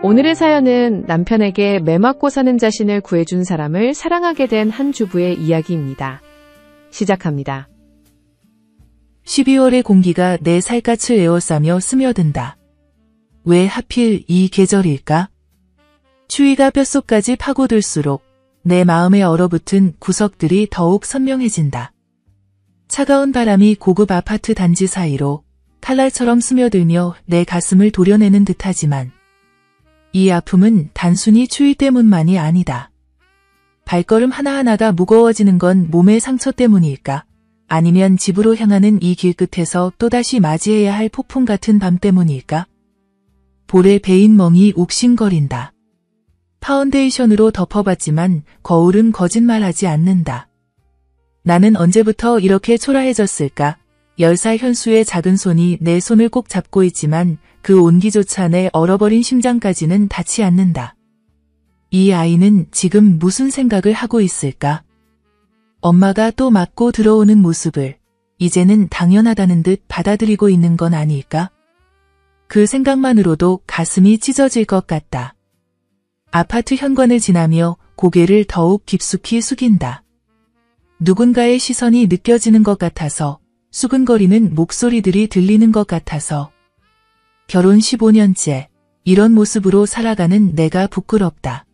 오늘의 사연은 남편에게 매 맞고 사는 자신을 구해준 사람을 사랑하게 된 한 주부의 이야기입니다. 시작합니다. 12월의 공기가 내 살갗을 에워싸며 스며든다. 왜 하필 이 계절일까? 추위가 뼛속까지 파고들수록 내 마음에 얼어붙은 구석들이 더욱 선명해진다. 차가운 바람이 고급 아파트 단지 사이로 칼날처럼 스며들며 내 가슴을 도려내는 듯하지만 이 아픔은 단순히 추위 때문만이 아니다. 발걸음 하나하나가 무거워지는 건 몸의 상처 때문일까? 아니면 집으로 향하는 이 길끝에서 또다시 맞이해야 할 폭풍 같은 밤 때문일까? 볼에 베인 멍이 욱신거린다. 파운데이션으로 덮어봤지만 거울은 거짓말하지 않는다. 나는 언제부터 이렇게 초라해졌을까? 10살 현수의 작은 손이 내 손을 꼭 잡고 있지만 그 온기조차 내 얼어버린 심장까지는 닿지 않는다. 이 아이는 지금 무슨 생각을 하고 있을까? 엄마가 또 맞고 들어오는 모습을 이제는 당연하다는 듯 받아들이고 있는 건 아닐까? 그 생각만으로도 가슴이 찢어질 것 같다. 아파트 현관을 지나며 고개를 더욱 깊숙이 숙인다. 누군가의 시선이 느껴지는 것 같아서, 수근거리는 목소리들이 들리는 것 같아서. 결혼 15년째 이런 모습으로 살아가는 내가 부끄럽다.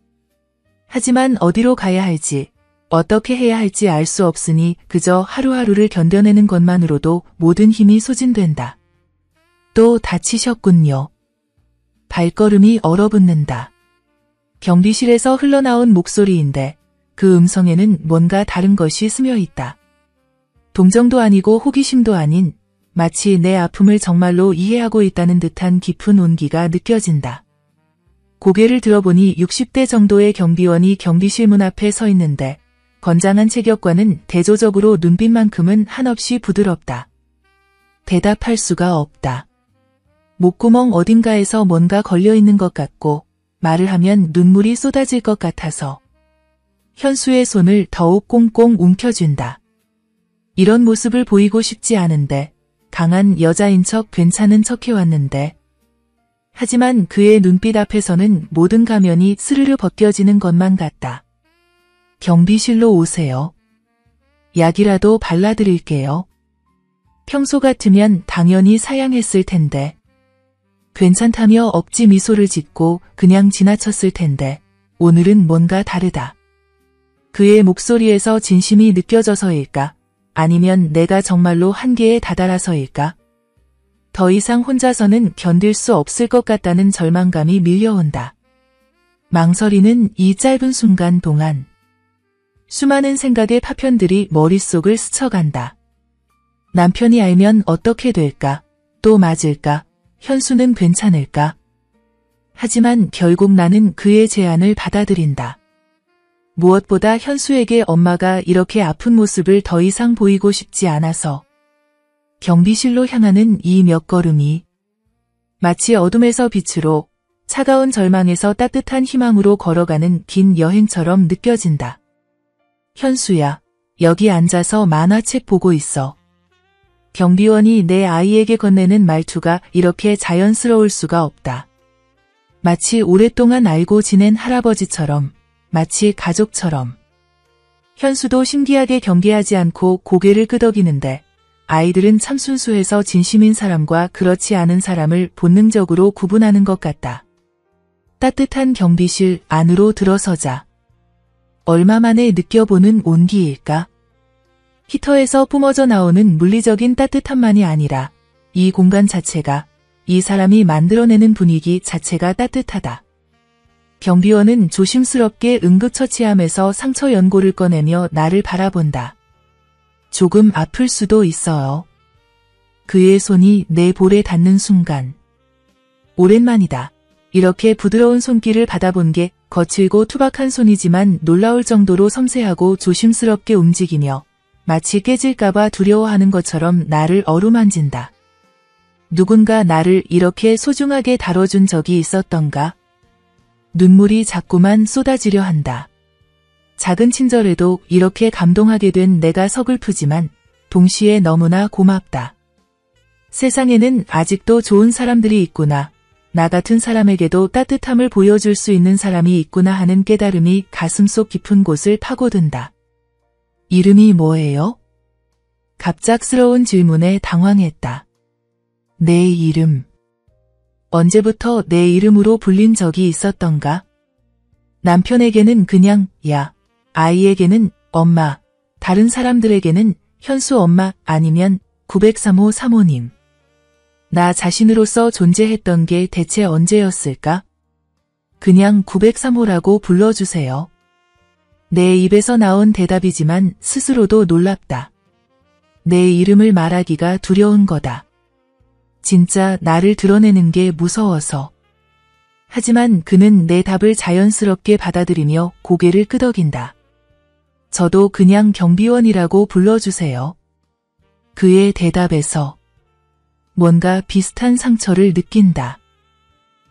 하지만 어디로 가야 할지, 어떻게 해야 할지 알 수 없으니 그저 하루하루를 견뎌내는 것만으로도 모든 힘이 소진된다. 또 다치셨군요. 발걸음이 얼어붙는다. 경비실에서 흘러나온 목소리인데 그 음성에는 뭔가 다른 것이 스며 있다. 동정도 아니고 호기심도 아닌 마치 내 아픔을 정말로 이해하고 있다는 듯한 깊은 온기가 느껴진다. 고개를 들어보니 60대 정도의 경비원이 경비실 문 앞에 서 있는데 건장한 체격과는 대조적으로 눈빛만큼은 한없이 부드럽다. 대답할 수가 없다. 목구멍 어딘가에서 뭔가 걸려있는 것 같고 말을 하면 눈물이 쏟아질 것 같아서 현수의 손을 더욱 꽁꽁 움켜쥔다. 이런 모습을 보이고 싶지 않은데 강한 여자인 척 괜찮은 척 해왔는데 하지만 그의 눈빛 앞에서는 모든 가면이 스르르 벗겨지는 것만 같다. 경비실로 오세요. 약이라도 발라드릴게요. 평소 같으면 당연히 사양했을 텐데 괜찮다며 억지 미소를 짓고 그냥 지나쳤을 텐데 오늘은 뭔가 다르다. 그의 목소리에서 진심이 느껴져서일까? 아니면 내가 정말로 한계에 다다라서일까? 더 이상 혼자서는 견딜 수 없을 것 같다는 절망감이 밀려온다. 망설이는 이 짧은 순간 동안 수많은 생각의 파편들이 머릿속을 스쳐간다. 남편이 알면 어떻게 될까? 또 맞을까? 현수는 괜찮을까? 하지만 결국 나는 그의 제안을 받아들인다. 무엇보다 현수에게 엄마가 이렇게 아픈 모습을 더 이상 보이고 싶지 않아서 경비실로 향하는 이 몇 걸음이 마치 어둠에서 빛으로 차가운 절망에서 따뜻한 희망으로 걸어가는 긴 여행처럼 느껴진다. 현수야, 여기 앉아서 만화책 보고 있어. 경비원이 내 아이에게 건네는 말투가 이렇게 자연스러울 수가 없다. 마치 오랫동안 알고 지낸 할아버지처럼, 마치 가족처럼. 현수도 신기하게 경계하지 않고 고개를 끄덕이는데 아이들은 참 순수해서 진심인 사람과 그렇지 않은 사람을 본능적으로 구분하는 것 같다. 따뜻한 경비실 안으로 들어서자. 얼마 만에 느껴보는 온기일까? 히터에서 뿜어져 나오는 물리적인 따뜻함만이 아니라 이 공간 자체가, 이 사람이 만들어내는 분위기 자체가 따뜻하다. 경비원은 조심스럽게 응급처치함에서 상처 연고를 꺼내며 나를 바라본다. 조금 아플 수도 있어요. 그의 손이 내 볼에 닿는 순간. 오랜만이다. 이렇게 부드러운 손길을 받아본 게 거칠고 투박한 손이지만 놀라울 정도로 섬세하고 조심스럽게 움직이며 마치 깨질까봐 두려워하는 것처럼 나를 어루만진다. 누군가 나를 이렇게 소중하게 다뤄준 적이 있었던가? 눈물이 자꾸만 쏟아지려 한다. 작은 친절에도 이렇게 감동하게 된 내가 서글프지만 동시에 너무나 고맙다. 세상에는 아직도 좋은 사람들이 있구나. 나 같은 사람에게도 따뜻함을 보여줄 수 있는 사람이 있구나 하는 깨달음이 가슴속 깊은 곳을 파고든다. 이름이 뭐예요? 갑작스러운 질문에 당황했다. 내 이름. 언제부터 내 이름으로 불린 적이 있었던가? 남편에게는 그냥 야, 아이에게는 엄마, 다른 사람들에게는 현수 엄마 아니면 903호 사모님. 나 자신으로서 존재했던 게 대체 언제였을까? 그냥 903호라고 불러주세요. 내 입에서 나온 대답이지만 스스로도 놀랍다. 내 이름을 말하기가 두려운 거다. 진짜 나를 드러내는 게 무서워서. 하지만 그는 내 답을 자연스럽게 받아들이며 고개를 끄덕인다. 저도 그냥 경비원이라고 불러주세요. 그의 대답에서 뭔가 비슷한 상처를 느낀다.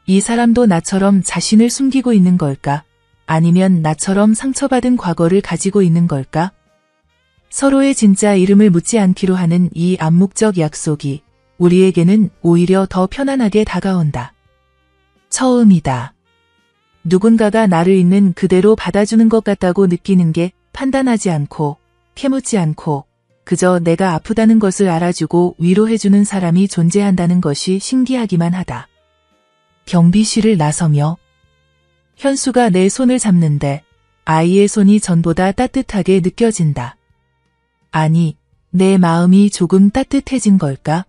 이 사람도 나처럼 자신을 숨기고 있는 걸까? 아니면 나처럼 상처받은 과거를 가지고 있는 걸까? 서로의 진짜 이름을 묻지 않기로 하는 이 암묵적 약속이 우리에게는 오히려 더 편안하게 다가온다. 처음이다. 누군가가 나를 있는 그대로 받아주는 것 같다고 느끼는 게 판단하지 않고 캐묻지 않고 그저 내가 아프다는 것을 알아주고 위로해주는 사람이 존재한다는 것이 신기하기만 하다. 경비실을 나서며 현수가 내 손을 잡는데 아이의 손이 전보다 따뜻하게 느껴진다. 아니, 내 마음이 조금 따뜻해진 걸까?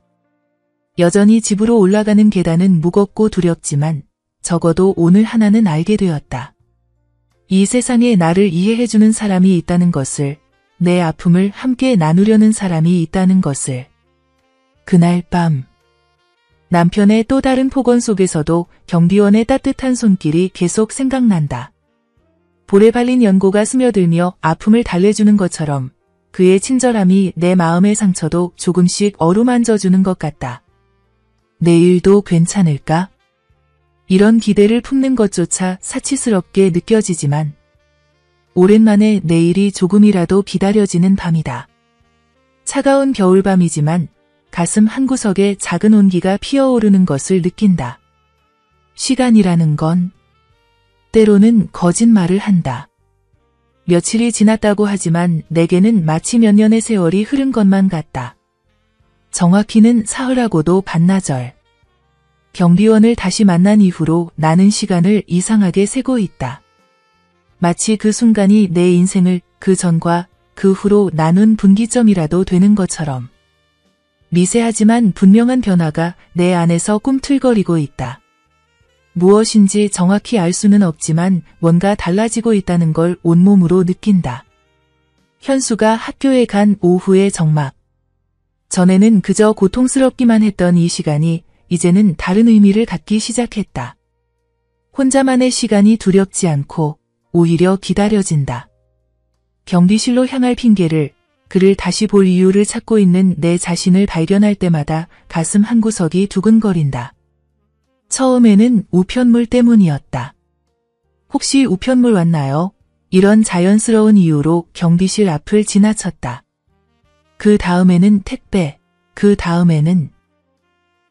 여전히 집으로 올라가는 계단은 무겁고 두렵지만 적어도 오늘 하나는 알게 되었다. 이 세상에 나를 이해해주는 사람이 있다는 것을, 내 아픔을 함께 나누려는 사람이 있다는 것을. 그날 밤 남편의 또 다른 폭언 속에서도 경비원의 따뜻한 손길이 계속 생각난다. 볼에 발린 연고가 스며들며 아픔을 달래주는 것처럼 그의 친절함이 내 마음의 상처도 조금씩 어루만져주는 것 같다. 내일도 괜찮을까? 이런 기대를 품는 것조차 사치스럽게 느껴지지만 오랜만에 내일이 조금이라도 기다려지는 밤이다. 차가운 겨울밤이지만 가슴 한구석에 작은 온기가 피어오르는 것을 느낀다. 시간이라는 건 때로는 거짓말을 한다. 며칠이 지났다고 하지만 내게는 마치 몇 년의 세월이 흐른 것만 같다. 정확히는 사흘하고도 반나절. 경비원을 다시 만난 이후로 나는 시간을 이상하게 세고 있다. 마치 그 순간이 내 인생을 그 전과 그 후로 나눈 분기점이라도 되는 것처럼. 미세하지만 분명한 변화가 내 안에서 꿈틀거리고 있다. 무엇인지 정확히 알 수는 없지만 뭔가 달라지고 있다는 걸 온몸으로 느낀다. 현수가 학교에 간 오후의 정막. 전에는 그저 고통스럽기만 했던 이 시간이 이제는 다른 의미를 갖기 시작했다. 혼자만의 시간이 두렵지 않고 오히려 기다려진다. 경비실로 향할 핑계를, 그를 다시 볼 이유를 찾고 있는 내 자신을 발견할 때마다 가슴 한구석이 두근거린다. 처음에는 우편물 때문이었다. 혹시 우편물 왔나요? 이런 자연스러운 이유로 경비실 앞을 지나쳤다. 그 다음에는 택배, 그 다음에는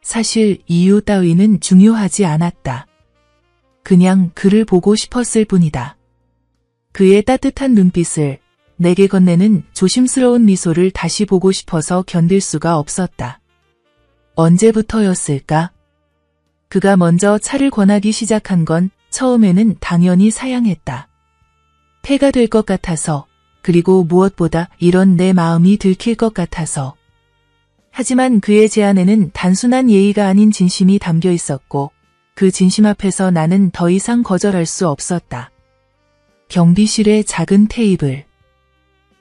사실 이유 따위는 중요하지 않았다. 그냥 그를 보고 싶었을 뿐이다. 그의 따뜻한 눈빛을, 내게 건네는 조심스러운 미소를 다시 보고 싶어서 견딜 수가 없었다. 언제부터였을까? 그가 먼저 차를 권하기 시작한 건 처음에는 당연히 사양했다. 폐가 될 것 같아서, 그리고 무엇보다 이런 내 마음이 들킬 것 같아서. 하지만 그의 제안에는 단순한 예의가 아닌 진심이 담겨 있었고 그 진심 앞에서 나는 더 이상 거절할 수 없었다. 경비실의 작은 테이블,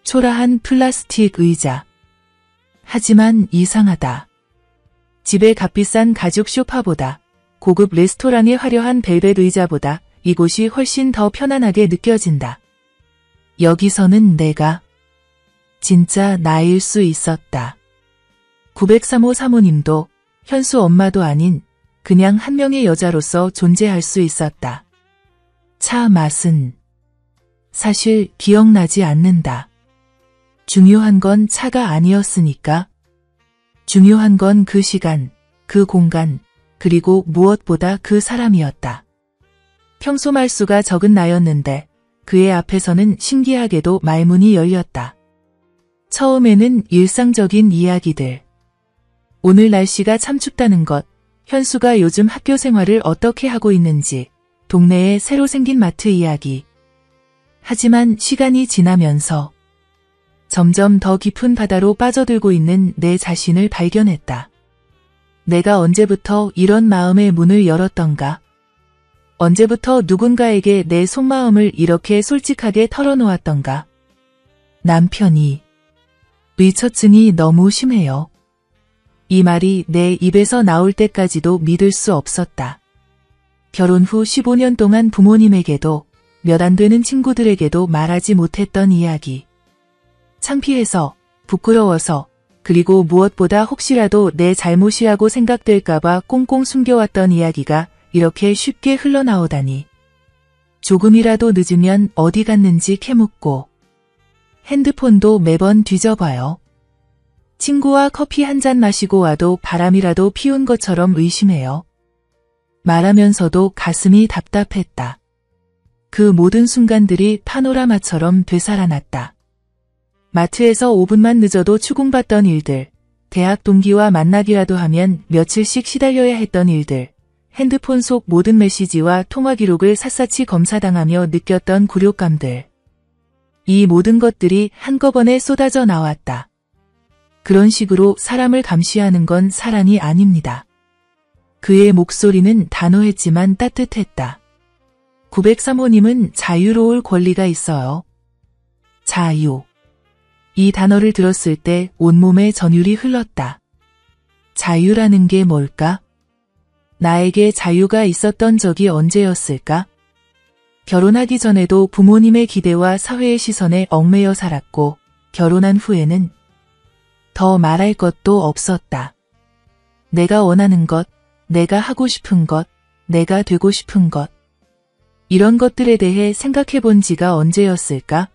초라한 플라스틱 의자. 하지만 이상하다. 집의 값비싼 가죽 소파보다, 고급 레스토랑의 화려한 벨벳 의자보다 이곳이 훨씬 더 편안하게 느껴진다. 여기서는 내가 진짜 나일 수 있었다. 903호 사모님도 현수 엄마도 아닌 그냥 한 명의 여자로서 존재할 수 있었다. 차 맛은 사실 기억나지 않는다. 중요한 건 차가 아니었으니까. 중요한 건 그 시간, 그 공간, 그리고 무엇보다 그 사람이었다. 평소 말수가 적은 나였는데 그의 앞에서는 신기하게도 말문이 열렸다. 처음에는 일상적인 이야기들. 오늘 날씨가 참 춥다는 것, 현수가 요즘 학교 생활을 어떻게 하고 있는지, 동네에 새로 생긴 마트 이야기. 하지만 시간이 지나면서 점점 더 깊은 바다로 빠져들고 있는 내 자신을 발견했다. 내가 언제부터 이런 마음의 문을 열었던가? 언제부터 누군가에게 내 속마음을 이렇게 솔직하게 털어놓았던가? 남편이 의처증이 너무 심해요. 이 말이 내 입에서 나올 때까지도 믿을 수 없었다. 결혼 후 15년 동안 부모님에게도 몇 안 되는 친구들에게도 말하지 못했던 이야기. 창피해서, 부끄러워서, 그리고 무엇보다 혹시라도 내 잘못이라고 생각될까봐 꽁꽁 숨겨왔던 이야기가 이렇게 쉽게 흘러나오다니. 조금이라도 늦으면 어디 갔는지 캐묻고 핸드폰도 매번 뒤져봐요. 친구와 커피 한 잔 마시고 와도 바람이라도 피운 것처럼 의심해요. 말하면서도 가슴이 답답했다. 그 모든 순간들이 파노라마처럼 되살아났다. 마트에서 5분만 늦어도 추궁받던 일들, 대학 동기와 만나기라도 하면 며칠씩 시달려야 했던 일들, 핸드폰 속 모든 메시지와 통화 기록을 샅샅이 검사당하며 느꼈던 굴욕감들. 이 모든 것들이 한꺼번에 쏟아져 나왔다. 그런 식으로 사람을 감시하는 건 사랑이 아닙니다. 그의 목소리는 단호했지만 따뜻했다. 903호님은 자유로울 권리가 있어요. 자유. 이 단어를 들었을 때 온몸에 전율이 흘렀다. 자유라는 게 뭘까? 나에게 자유가 있었던 적이 언제였을까? 결혼하기 전에도 부모님의 기대와 사회의 시선에 얽매여 살았고, 결혼한 후에는 더 말할 것도 없었다. 내가 원하는 것, 내가 하고 싶은 것, 내가 되고 싶은 것. 이런 것들에 대해 생각해 본 지가 언제였을까?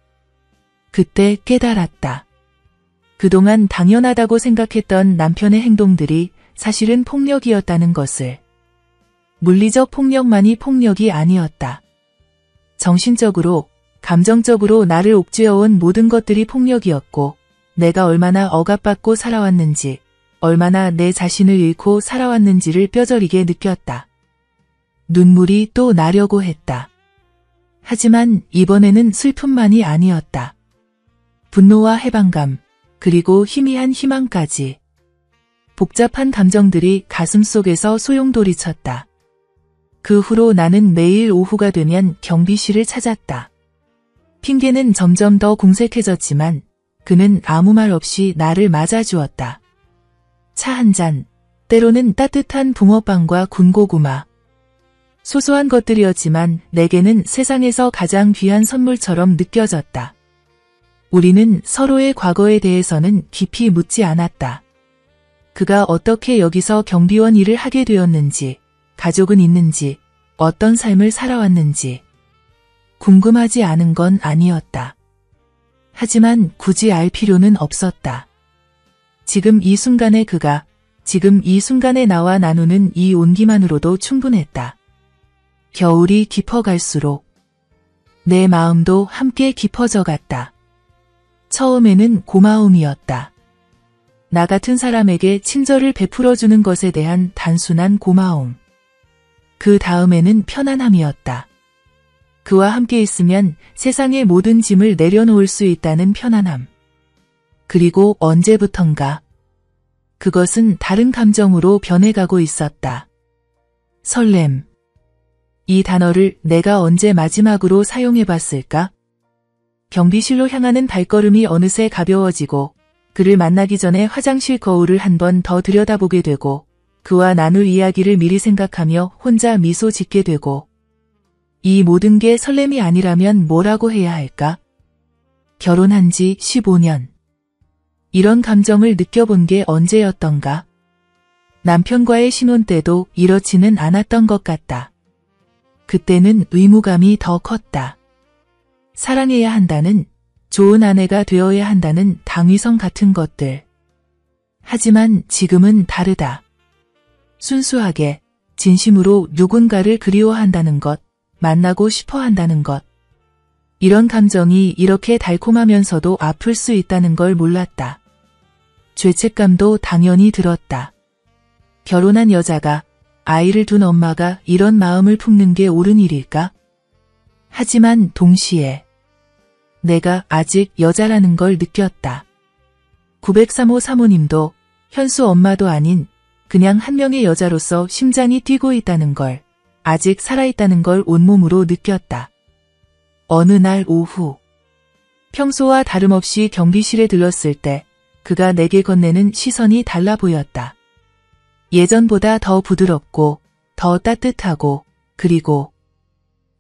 그때 깨달았다. 그동안 당연하다고 생각했던 남편의 행동들이 사실은 폭력이었다는 것을. 물리적 폭력만이 폭력이 아니었다. 정신적으로, 감정적으로 나를 옥죄어온 모든 것들이 폭력이었고, 내가 얼마나 억압받고 살아왔는지, 얼마나 내 자신을 잃고 살아왔는지를 뼈저리게 느꼈다. 눈물이 또 나려고 했다. 하지만 이번에는 슬픔만이 아니었다. 분노와 해방감, 그리고 희미한 희망까지. 복잡한 감정들이 가슴속에서 소용돌이쳤다. 그 후로 나는 매일 오후가 되면 경비실을 찾았다. 핑계는 점점 더 공색해졌지만 그는 아무 말 없이 나를 맞아주었다. 차 한 잔, 때로는 따뜻한 붕어빵과 군고구마. 소소한 것들이었지만 내게는 세상에서 가장 귀한 선물처럼 느껴졌다. 우리는 서로의 과거에 대해서는 깊이 묻지 않았다. 그가 어떻게 여기서 경비원 일을 하게 되었는지, 가족은 있는지, 어떤 삶을 살아왔는지 궁금하지 않은 건 아니었다. 하지만 굳이 알 필요는 없었다. 지금 이 순간에 그가, 지금 이 순간에 나와 나누는 이 온기만으로도 충분했다. 겨울이 깊어갈수록 내 마음도 함께 깊어져 갔다. 처음에는 고마움이었다. 나 같은 사람에게 친절을 베풀어주는 것에 대한 단순한 고마움. 그 다음에는 편안함이었다. 그와 함께 있으면 세상의 모든 짐을 내려놓을 수 있다는 편안함. 그리고 언제부턴가 그것은 다른 감정으로 변해가고 있었다. 설렘. 이 단어를 내가 언제 마지막으로 사용해봤을까? 경비실로 향하는 발걸음이 어느새 가벼워지고 그를 만나기 전에 화장실 거울을 한 번 더 들여다보게 되고 그와 나눌 이야기를 미리 생각하며 혼자 미소 짓게 되고 이 모든 게 설렘이 아니라면 뭐라고 해야 할까? 결혼한 지 15년. 이런 감정을 느껴본 게 언제였던가? 남편과의 신혼 때도 이렇지는 않았던 것 같다. 그때는 의무감이 더 컸다. 사랑해야 한다는, 좋은 아내가 되어야 한다는 당위성 같은 것들. 하지만 지금은 다르다. 순수하게, 진심으로 누군가를 그리워한다는 것, 만나고 싶어 한다는 것. 이런 감정이 이렇게 달콤하면서도 아플 수 있다는 걸 몰랐다. 죄책감도 당연히 들었다. 결혼한 여자가, 아이를 둔 엄마가 이런 마음을 품는 게 옳은 일일까? 하지만 동시에 내가 아직 여자라는 걸 느꼈다. 903호 사모님도 현수 엄마도 아닌 그냥 한 명의 여자로서 심장이 뛰고 있다는 걸, 아직 살아있다는 걸 온몸으로 느꼈다. 어느 날 오후, 평소와 다름없이 경비실에 들렀을 때 그가 내게 건네는 시선이 달라 보였다. 예전보다 더 부드럽고 더 따뜻하고 그리고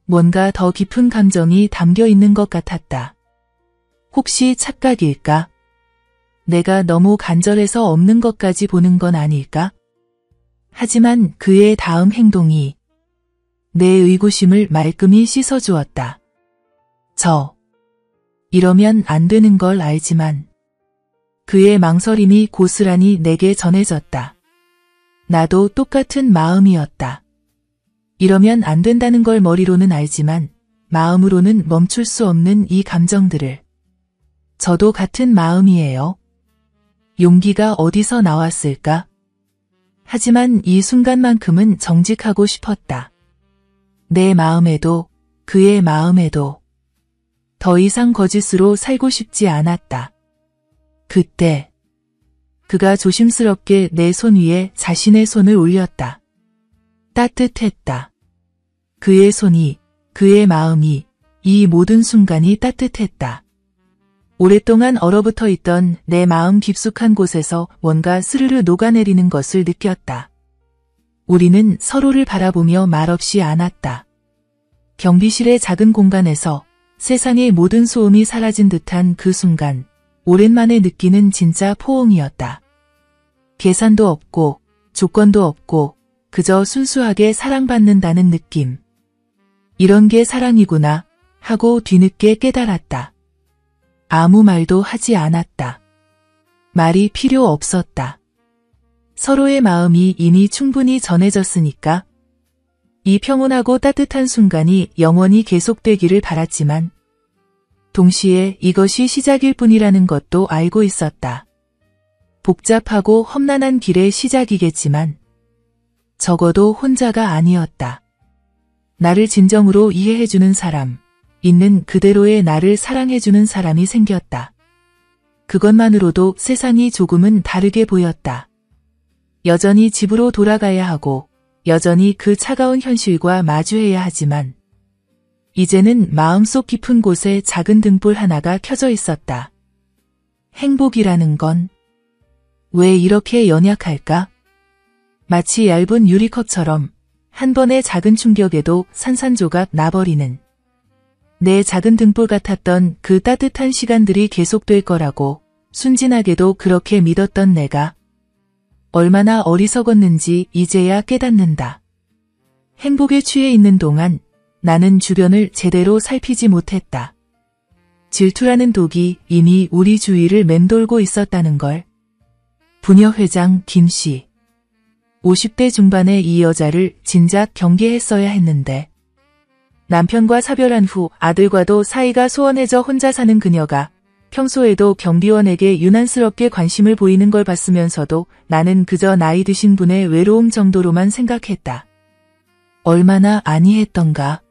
뭔가 더 깊은 감정이 담겨 있는 것 같았다. 혹시 착각일까? 내가 너무 간절해서 없는 것까지 보는 건 아닐까? 하지만 그의 다음 행동이 내 의구심을 말끔히 씻어주었다. 이러면 안 되는 걸 알지만 그의 망설임이 고스란히 내게 전해졌다. 나도 똑같은 마음이었다. 이러면 안 된다는 걸 머리로는 알지만 마음으로는 멈출 수 없는 이 감정들을. 저도 같은 마음이에요. 용기가 어디서 나왔을까? 하지만 이 순간만큼은 정직하고 싶었다. 내 마음에도 그의 마음에도 더 이상 거짓으로 살고 싶지 않았다. 그때 그가 조심스럽게 내 손 위에 자신의 손을 올렸다. 따뜻했다. 그의 손이, 그의 마음이, 이 모든 순간이 따뜻했다. 오랫동안 얼어붙어 있던 내 마음 깊숙한 곳에서 뭔가 스르르 녹아내리는 것을 느꼈다. 우리는 서로를 바라보며 말없이 안았다. 경비실의 작은 공간에서 세상의 모든 소음이 사라진 듯한 그 순간, 오랜만에 느끼는 진짜 포옹이었다. 계산도 없고 조건도 없고 그저 순수하게 사랑받는다는 느낌. 이런 게 사랑이구나 하고 뒤늦게 깨달았다. 아무 말도 하지 않았다. 말이 필요 없었다. 서로의 마음이 이미 충분히 전해졌으니까. 이 평온하고 따뜻한 순간이 영원히 계속되기를 바랐지만 동시에 이것이 시작일 뿐이라는 것도 알고 있었다. 복잡하고 험난한 길의 시작이겠지만 적어도 혼자가 아니었다. 나를 진정으로 이해해주는 사람, 있는 그대로의 나를 사랑해주는 사람이 생겼다. 그것만으로도 세상이 조금은 다르게 보였다. 여전히 집으로 돌아가야 하고 여전히 그 차가운 현실과 마주해야 하지만 이제는 마음속 깊은 곳에 작은 등불 하나가 켜져 있었다. 행복이라는 건 왜 이렇게 연약할까? 마치 얇은 유리컵처럼 한 번의 작은 충격에도 산산조각 나버리는 내 작은 등불 같았던 그 따뜻한 시간들이 계속될 거라고 순진하게도 그렇게 믿었던 내가 얼마나 어리석었는지 이제야 깨닫는다. 행복에 취해 있는 동안 나는 주변을 제대로 살피지 못했다. 질투라는 독이 이미 우리 주위를 맴돌고 있었다는 걸. 부녀회장 김씨. 50대 중반의 이 여자를 진작 경계했어야 했는데 남편과 사별한 후 아들과도 사이가 소원해져 혼자 사는 그녀가 평소에도 경비원에게 유난스럽게 관심을 보이는 걸 봤으면서도 나는 그저 나이 드신 분의 외로움 정도로만 생각했다. 얼마나 안이했던가.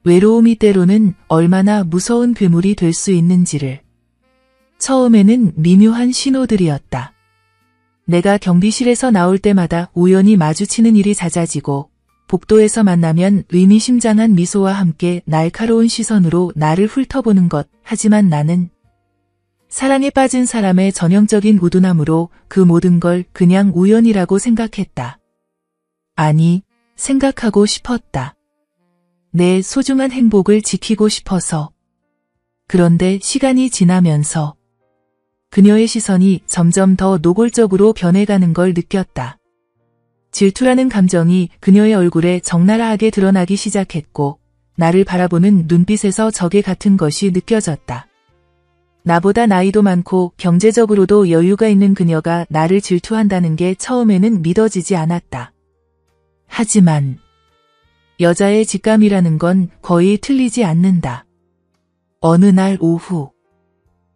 외로움이 때로는 얼마나 무서운 괴물이 될 수 있는지를. 처음에는 미묘한 신호들이었다. 내가 경비실에서 나올 때마다 우연히 마주치는 일이 잦아지고 복도에서 만나면 의미심장한 미소와 함께 날카로운 시선으로 나를 훑어보는 것. 하지만 나는 사랑에 빠진 사람의 전형적인 우둔함으로 그 모든 걸 그냥 우연이라고 생각했다. 아니, 생각하고 싶었다. 내 소중한 행복을 지키고 싶어서. 그런데 시간이 지나면서 그녀의 시선이 점점 더 노골적으로 변해가는 걸 느꼈다. 질투라는 감정이 그녀의 얼굴에 적나라하게 드러나기 시작했고 나를 바라보는 눈빛에서 적에 같은 것이 느껴졌다. 나보다 나이도 많고 경제적으로도 여유가 있는 그녀가 나를 질투한다는 게 처음에는 믿어지지 않았다. 하지만 여자의 직감이라는 건 거의 틀리지 않는다. 어느 날 오후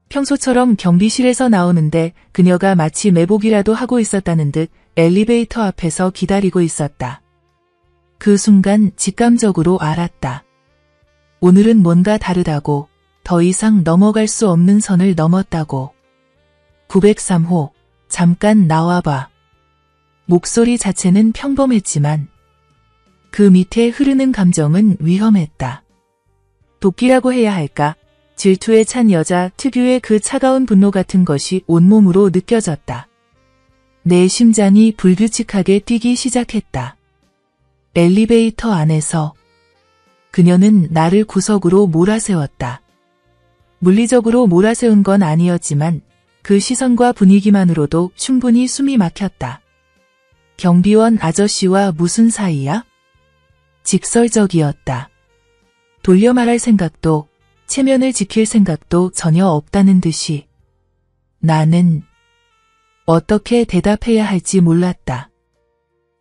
평소처럼 경비실에서 나오는데 그녀가 마치 매복이라도 하고 있었다는 듯 엘리베이터 앞에서 기다리고 있었다. 그 순간 직감적으로 알았다. 오늘은 뭔가 다르다고, 더 이상 넘어갈 수 없는 선을 넘었다고. 903호, 잠깐 나와봐. 목소리 자체는 평범했지만 그 밑에 흐르는 감정은 위험했다. 도끼라고 해야 할까? 질투에 찬 여자 특유의 그 차가운 분노 같은 것이 온몸으로 느껴졌다. 내 심장이 불규칙하게 뛰기 시작했다. 엘리베이터 안에서 그녀는 나를 구석으로 몰아세웠다. 물리적으로 몰아세운 건 아니었지만 그 시선과 분위기만으로도 충분히 숨이 막혔다. 경비원 아저씨와 무슨 사이야? 직설적이었다. 돌려 말할 생각도, 체면을 지킬 생각도 전혀 없다는 듯이. 나는 어떻게 대답해야 할지 몰랐다.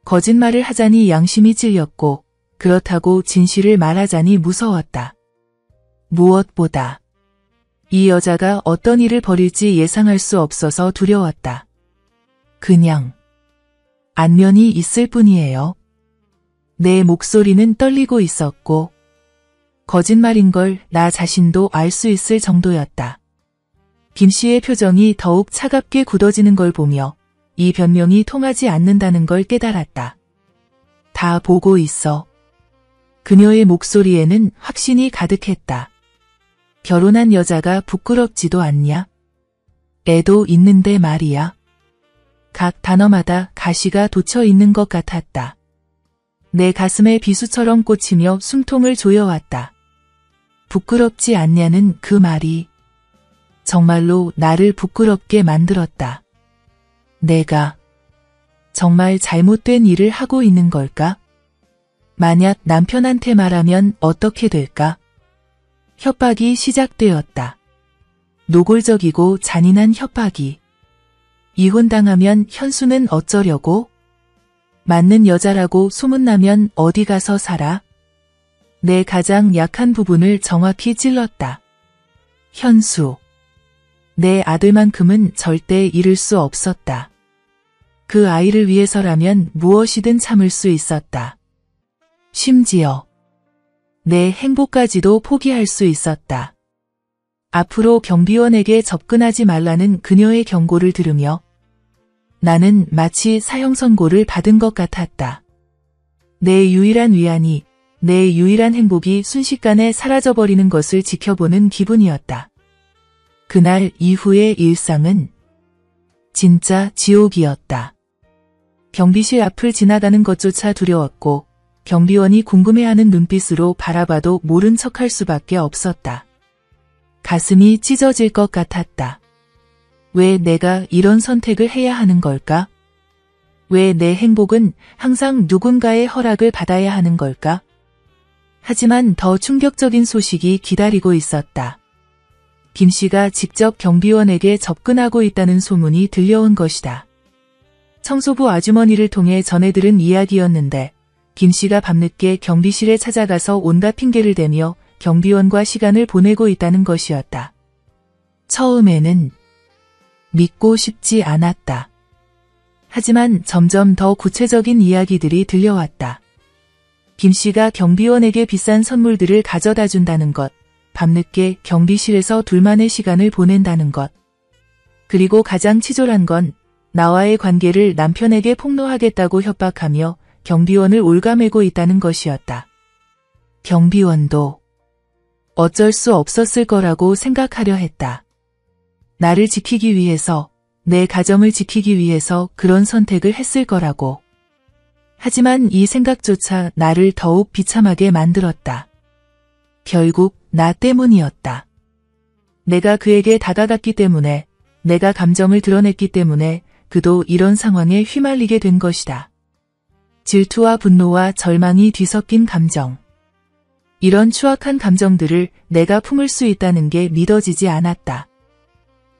거짓말을 하자니 양심이 찔렸고, 그렇다고 진실을 말하자니 무서웠다. 무엇보다 이 여자가 어떤 일을 벌일지 예상할 수 없어서 두려웠다. 그냥 안면이 있을 뿐이에요. 내 목소리는 떨리고 있었고 거짓말인 걸 나 자신도 알 수 있을 정도였다. 김 씨의 표정이 더욱 차갑게 굳어지는 걸 보며 이 변명이 통하지 않는다는 걸 깨달았다. 다 보고 있어. 그녀의 목소리에는 확신이 가득했다. 결혼한 여자가 부끄럽지도 않냐? 애도 있는데 말이야. 각 단어마다 가시가 돋쳐 있는 것 같았다. 내 가슴에 비수처럼 꽂히며 숨통을 조여왔다. 부끄럽지 않냐는 그 말이 정말로 나를 부끄럽게 만들었다. 내가 정말 잘못된 일을 하고 있는 걸까? 만약 남편한테 말하면 어떻게 될까? 협박이 시작되었다. 노골적이고 잔인한 협박이. 이혼당하면 현수는 어쩌려고? 맞는 여자라고 소문나면 어디 가서 살아? 내 가장 약한 부분을 정확히 찔렀다. 현수. 내 아들만큼은 절대 잃을 수 없었다. 그 아이를 위해서라면 무엇이든 참을 수 있었다. 심지어 내 행복까지도 포기할 수 있었다. 앞으로 경비원에게 접근하지 말라는 그녀의 경고를 들으며 나는 마치 사형 선고를 받은 것 같았다. 내 유일한 위안이, 내 유일한 행복이 순식간에 사라져버리는 것을 지켜보는 기분이었다. 그날 이후의 일상은 진짜 지옥이었다. 경비실 앞을 지나가는 것조차 두려웠고 경비원이 궁금해하는 눈빛으로 바라봐도 모른 척할 수밖에 없었다. 가슴이 찢어질 것 같았다. 왜 내가 이런 선택을 해야 하는 걸까? 왜 내 행복은 항상 누군가의 허락을 받아야 하는 걸까? 하지만 더 충격적인 소식이 기다리고 있었다. 김 씨가 직접 경비원에게 접근하고 있다는 소문이 들려온 것이다. 청소부 아주머니를 통해 전해 들은 이야기였는데 김 씨가 밤늦게 경비실에 찾아가서 온갖 핑계를 대며 경비원과 시간을 보내고 있다는 것이었다. 처음에는 믿고 싶지 않았다. 하지만 점점 더 구체적인 이야기들이 들려왔다. 김 씨가 경비원에게 비싼 선물들을 가져다 준다는 것, 밤늦게 경비실에서 둘만의 시간을 보낸다는 것, 그리고 가장 치졸한 건 나와의 관계를 남편에게 폭로하겠다고 협박하며 경비원을 옭아매고 있다는 것이었다. 경비원도 어쩔 수 없었을 거라고 생각하려 했다. 나를 지키기 위해서, 내 가정을 지키기 위해서 그런 선택을 했을 거라고. 하지만 이 생각조차 나를 더욱 비참하게 만들었다. 결국 나 때문이었다. 내가 그에게 다가갔기 때문에, 내가 감정을 드러냈기 때문에 그도 이런 상황에 휘말리게 된 것이다. 질투와 분노와 절망이 뒤섞인 감정. 이런 추악한 감정들을 내가 품을 수 있다는 게 믿어지지 않았다.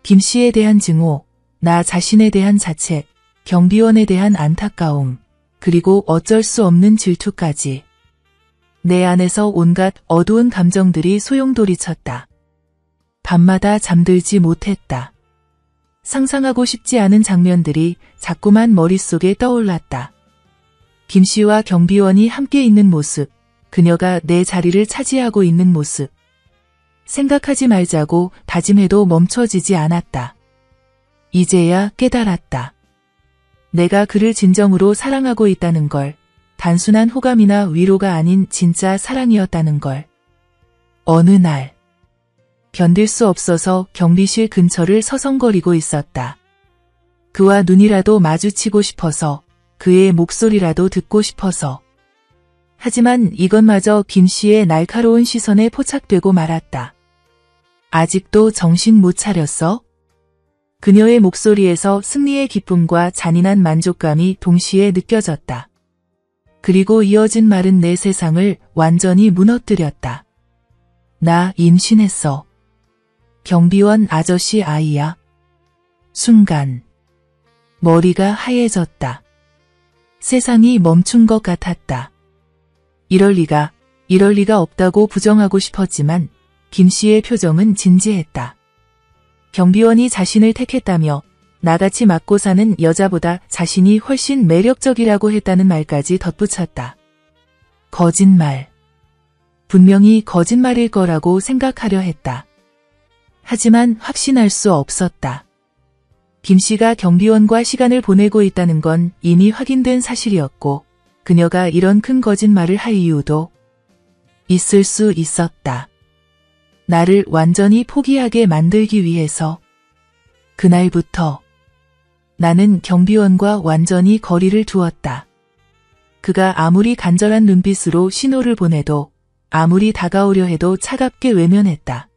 김 씨에 대한 증오, 나 자신에 대한 자책, 경비원에 대한 안타까움, 그리고 어쩔 수 없는 질투까지. 내 안에서 온갖 어두운 감정들이 소용돌이쳤다. 밤마다 잠들지 못했다. 상상하고 싶지 않은 장면들이 자꾸만 머릿속에 떠올랐다. 김씨와 경비원이 함께 있는 모습, 그녀가 내 자리를 차지하고 있는 모습. 생각하지 말자고 다짐해도 멈춰지지 않았다. 이제야 깨달았다. 내가 그를 진정으로 사랑하고 있다는 걸, 단순한 호감이나 위로가 아닌 진짜 사랑이었다는 걸. 어느 날, 견딜 수 없어서 경비실 근처를 서성거리고 있었다. 그와 눈이라도 마주치고 싶어서, 그의 목소리라도 듣고 싶어서. 하지만 이것마저 김씨의 날카로운 시선에 포착되고 말았다. 아직도 정신 못 차렸어? 그녀의 목소리에서 승리의 기쁨과 잔인한 만족감이 동시에 느껴졌다. 그리고 이어진 말은 내 세상을 완전히 무너뜨렸다. 나 임신했어. 경비원 아저씨 아이야. 순간 머리가 하얘졌다. 세상이 멈춘 것 같았다. 이럴 리가 없다고 부정하고 싶었지만 김씨의 표정은 진지했다. 경비원이 자신을 택했다며 나같이 맞고 사는 여자보다 자신이 훨씬 매력적이라고 했다는 말까지 덧붙였다. 거짓말. 분명히 거짓말일 거라고 생각하려 했다. 하지만 확신할 수 없었다. 김씨가 경비원과 시간을 보내고 있다는 건 이미 확인된 사실이었고 그녀가 이런 큰 거짓말을 할 이유도 있을 수 있었다. 나를 완전히 포기하게 만들기 위해서. 그날부터 나는 경비원과 완전히 거리를 두었다. 그가 아무리 간절한 눈빛으로 신호를 보내도 아무리 다가오려 해도 차갑게 외면했다.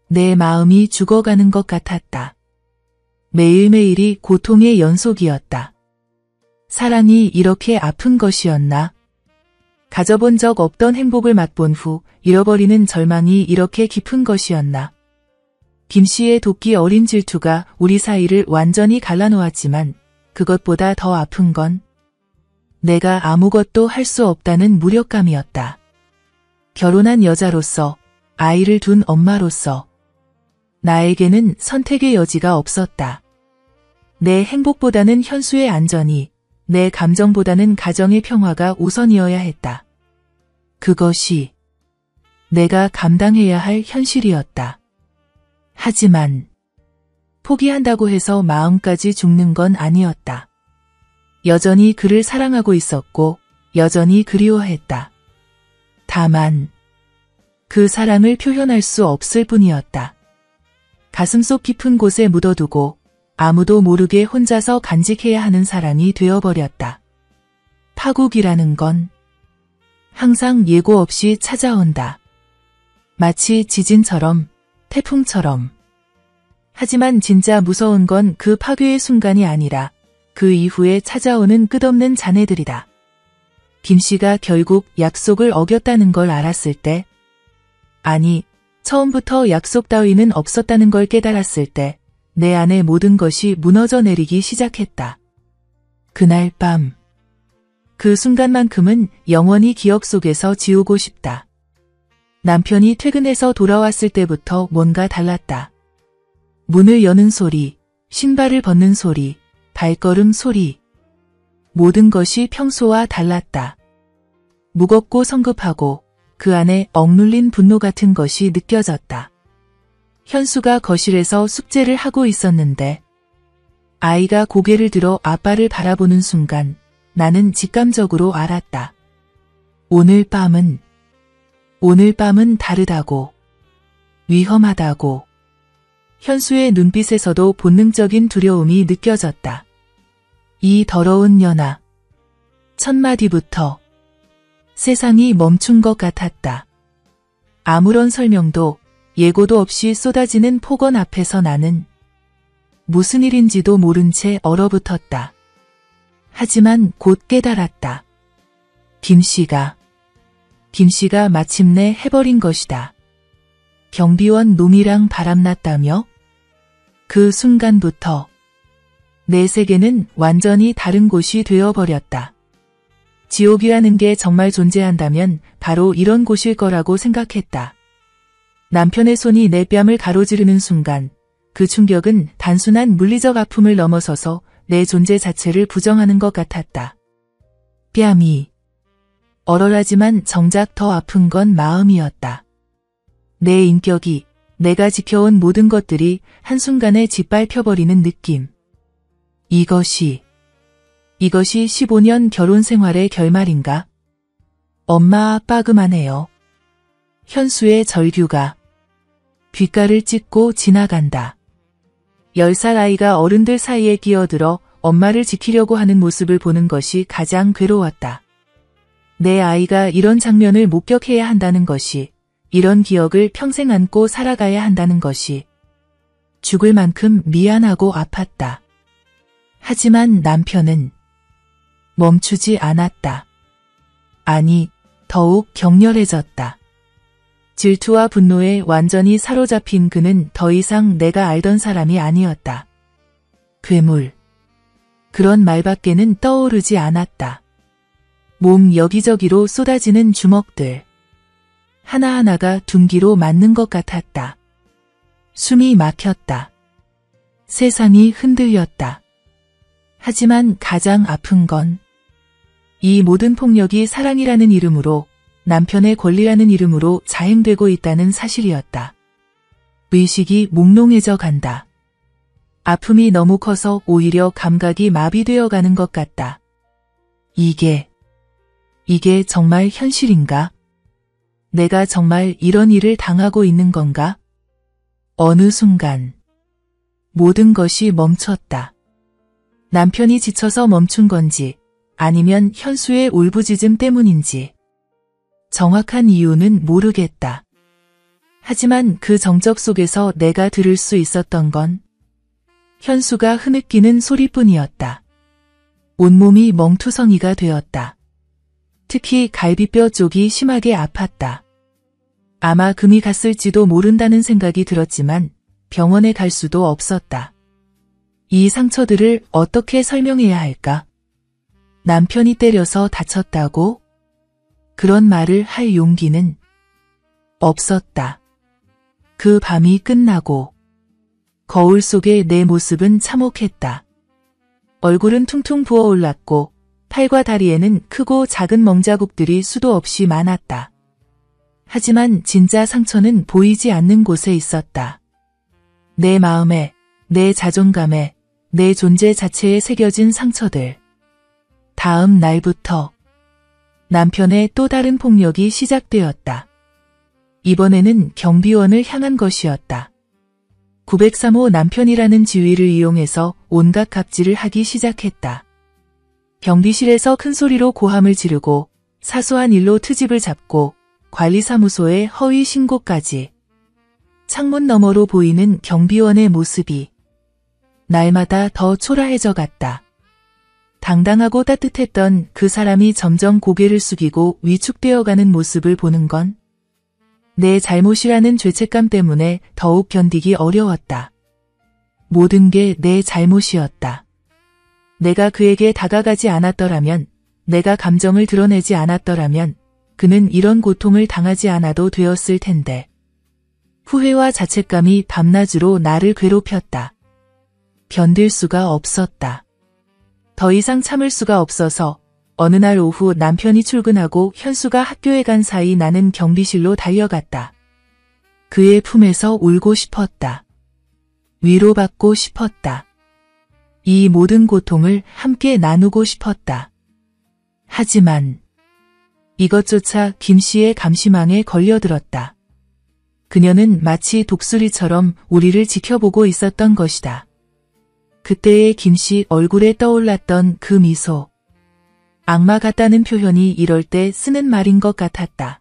내 마음이 죽어가는 것 같았다. 매일매일이 고통의 연속이었다. 사랑이 이렇게 아픈 것이었나? 가져본 적 없던 행복을 맛본 후 잃어버리는 절망이 이렇게 깊은 것이었나? 김씨의 도끼 어린 질투가 우리 사이를 완전히 갈라놓았지만 그것보다 더 아픈 건 내가 아무것도 할 수 없다는 무력감이었다. 결혼한 여자로서, 아이를 둔 엄마로서 나에게는 선택의 여지가 없었다. 내 행복보다는 현수의 안전이, 내 감정보다는 가정의 평화가 우선이어야 했다. 그것이 내가 감당해야 할 현실이었다. 하지만 포기한다고 해서 마음까지 죽는 건 아니었다. 여전히 그를 사랑하고 있었고 여전히 그리워했다. 다만 그 사랑을 표현할 수 없을 뿐이었다. 가슴속 깊은 곳에 묻어두고 아무도 모르게 혼자서 간직해야 하는 사랑이 되어버렸다. 파국이라는 건 항상 예고 없이 찾아온다. 마치 지진처럼, 태풍처럼. 하지만 진짜 무서운 건 그 파괴의 순간이 아니라 그 이후에 찾아오는 끝없는 잔해들이다. 김씨가 결국 약속을 어겼다는 걸 알았을 때, 아니, 처음부터 약속 따위는 없었다는 걸 깨달았을 때, 내 안의 모든 것이 무너져 내리기 시작했다. 그날 밤, 그 순간만큼은 영원히 기억 속에서 지우고 싶다. 남편이 퇴근해서 돌아왔을 때부터 뭔가 달랐다. 문을 여는 소리, 신발을 벗는 소리, 발걸음 소리. 모든 것이 평소와 달랐다. 무겁고 성급하고 그 안에 억눌린 분노 같은 것이 느껴졌다. 현수가 거실에서 숙제를 하고 있었는데 아이가 고개를 들어 아빠를 바라보는 순간 나는 직감적으로 알았다. 오늘 밤은 다르다고, 위험하다고. 현수의 눈빛에서도 본능적인 두려움이 느껴졌다. 이 더러운 년아. 첫 마디부터 세상이 멈춘 것 같았다. 아무런 설명도 예고도 없이 쏟아지는 폭언 앞에서 나는 무슨 일인지도 모른 채 얼어붙었다. 하지만 곧 깨달았다. 김씨가 마침내 해버린 것이다. 경비원 놈이랑 바람났다며? 그 순간부터 내 세계는 완전히 다른 곳이 되어버렸다. 지옥이라는 게 정말 존재한다면 바로 이런 곳일 거라고 생각했다. 남편의 손이 내 뺨을 가로지르는 순간 그 충격은 단순한 물리적 아픔을 넘어서서 내 존재 자체를 부정하는 것 같았다. 뺨이 얼얼하지만 정작 더 아픈 건 마음이었다. 내 인격이, 내가 지켜온 모든 것들이 한순간에 짓밟혀버리는 느낌. 이것이 15년 결혼 생활의 결말인가? 엄마 아빠 그만해요. 현수의 절규가 귓가를 찢고 지나간다. 10살 아이가 어른들 사이에 끼어들어 엄마를 지키려고 하는 모습을 보는 것이 가장 괴로웠다. 내 아이가 이런 장면을 목격해야 한다는 것이, 이런 기억을 평생 안고 살아가야 한다는 것이 죽을 만큼 미안하고 아팠다. 하지만 남편은 멈추지 않았다. 아니, 더욱 격렬해졌다. 질투와 분노에 완전히 사로잡힌 그는 더 이상 내가 알던 사람이 아니었다. 괴물. 그런 말밖에는 떠오르지 않았다. 몸 여기저기로 쏟아지는 주먹들. 하나하나가 둔기로 맞는 것 같았다. 숨이 막혔다. 세상이 흔들렸다. 하지만 가장 아픈 건 이 모든 폭력이 사랑이라는 이름으로, 남편의 권리라는 이름으로 자행되고 있다는 사실이었다. 의식이 몽롱해져 간다. 아픔이 너무 커서 오히려 감각이 마비되어 가는 것 같다. 이게 정말 현실인가? 내가 정말 이런 일을 당하고 있는 건가? 어느 순간 모든 것이 멈췄다. 남편이 지쳐서 멈춘 건지 아니면 현수의 울부짖음 때문인지 정확한 이유는 모르겠다. 하지만 그 정적 속에서 내가 들을 수 있었던 건 현수가 흐느끼는 소리뿐이었다. 온몸이 멍투성이가 되었다. 특히 갈비뼈 쪽이 심하게 아팠다. 아마 금이 갔을지도 모른다는 생각이 들었지만 병원에 갈 수도 없었다. 이 상처들을 어떻게 설명해야 할까? 남편이 때려서 다쳤다고? 그런 말을 할 용기는 없었다. 그 밤이 끝나고 거울 속에 내 모습은 참혹했다. 얼굴은 퉁퉁 부어올랐고 팔과 다리에는 크고 작은 멍자국들이 수도 없이 많았다. 하지만 진짜 상처는 보이지 않는 곳에 있었다. 내 마음에, 내 자존감에, 내 존재 자체에 새겨진 상처들. 다음 날부터 남편의 또 다른 폭력이 시작되었다. 이번에는 경비원을 향한 것이었다. 903호 남편이라는 지위를 이용해서 온갖 갑질을 하기 시작했다. 경비실에서 큰 소리로 고함을 지르고 사소한 일로 트집을 잡고 관리사무소에 허위 신고까지. 창문 너머로 보이는 경비원의 모습이 날마다 더 초라해져 갔다. 당당하고 따뜻했던 그 사람이 점점 고개를 숙이고 위축되어가는 모습을 보는 건 내 잘못이라는 죄책감 때문에 더욱 견디기 어려웠다. 모든 게 내 잘못이었다. 내가 그에게 다가가지 않았더라면, 내가 감정을 드러내지 않았더라면 그는 이런 고통을 당하지 않아도 되었을 텐데. 후회와 자책감이 밤낮으로 나를 괴롭혔다. 견딜 수가 없었다. 더 이상 참을 수가 없어서 어느 날 오후 남편이 출근하고 현수가 학교에 간 사이 나는 경비실로 달려갔다. 그의 품에서 울고 싶었다. 위로받고 싶었다. 이 모든 고통을 함께 나누고 싶었다. 하지만 이것조차 김 씨의 감시망에 걸려들었다. 그녀는 마치 독수리처럼 우리를 지켜보고 있었던 것이다. 그때의 김 씨 얼굴에 떠올랐던 그 미소. 악마 같다는 표현이 이럴 때 쓰는 말인 것 같았다.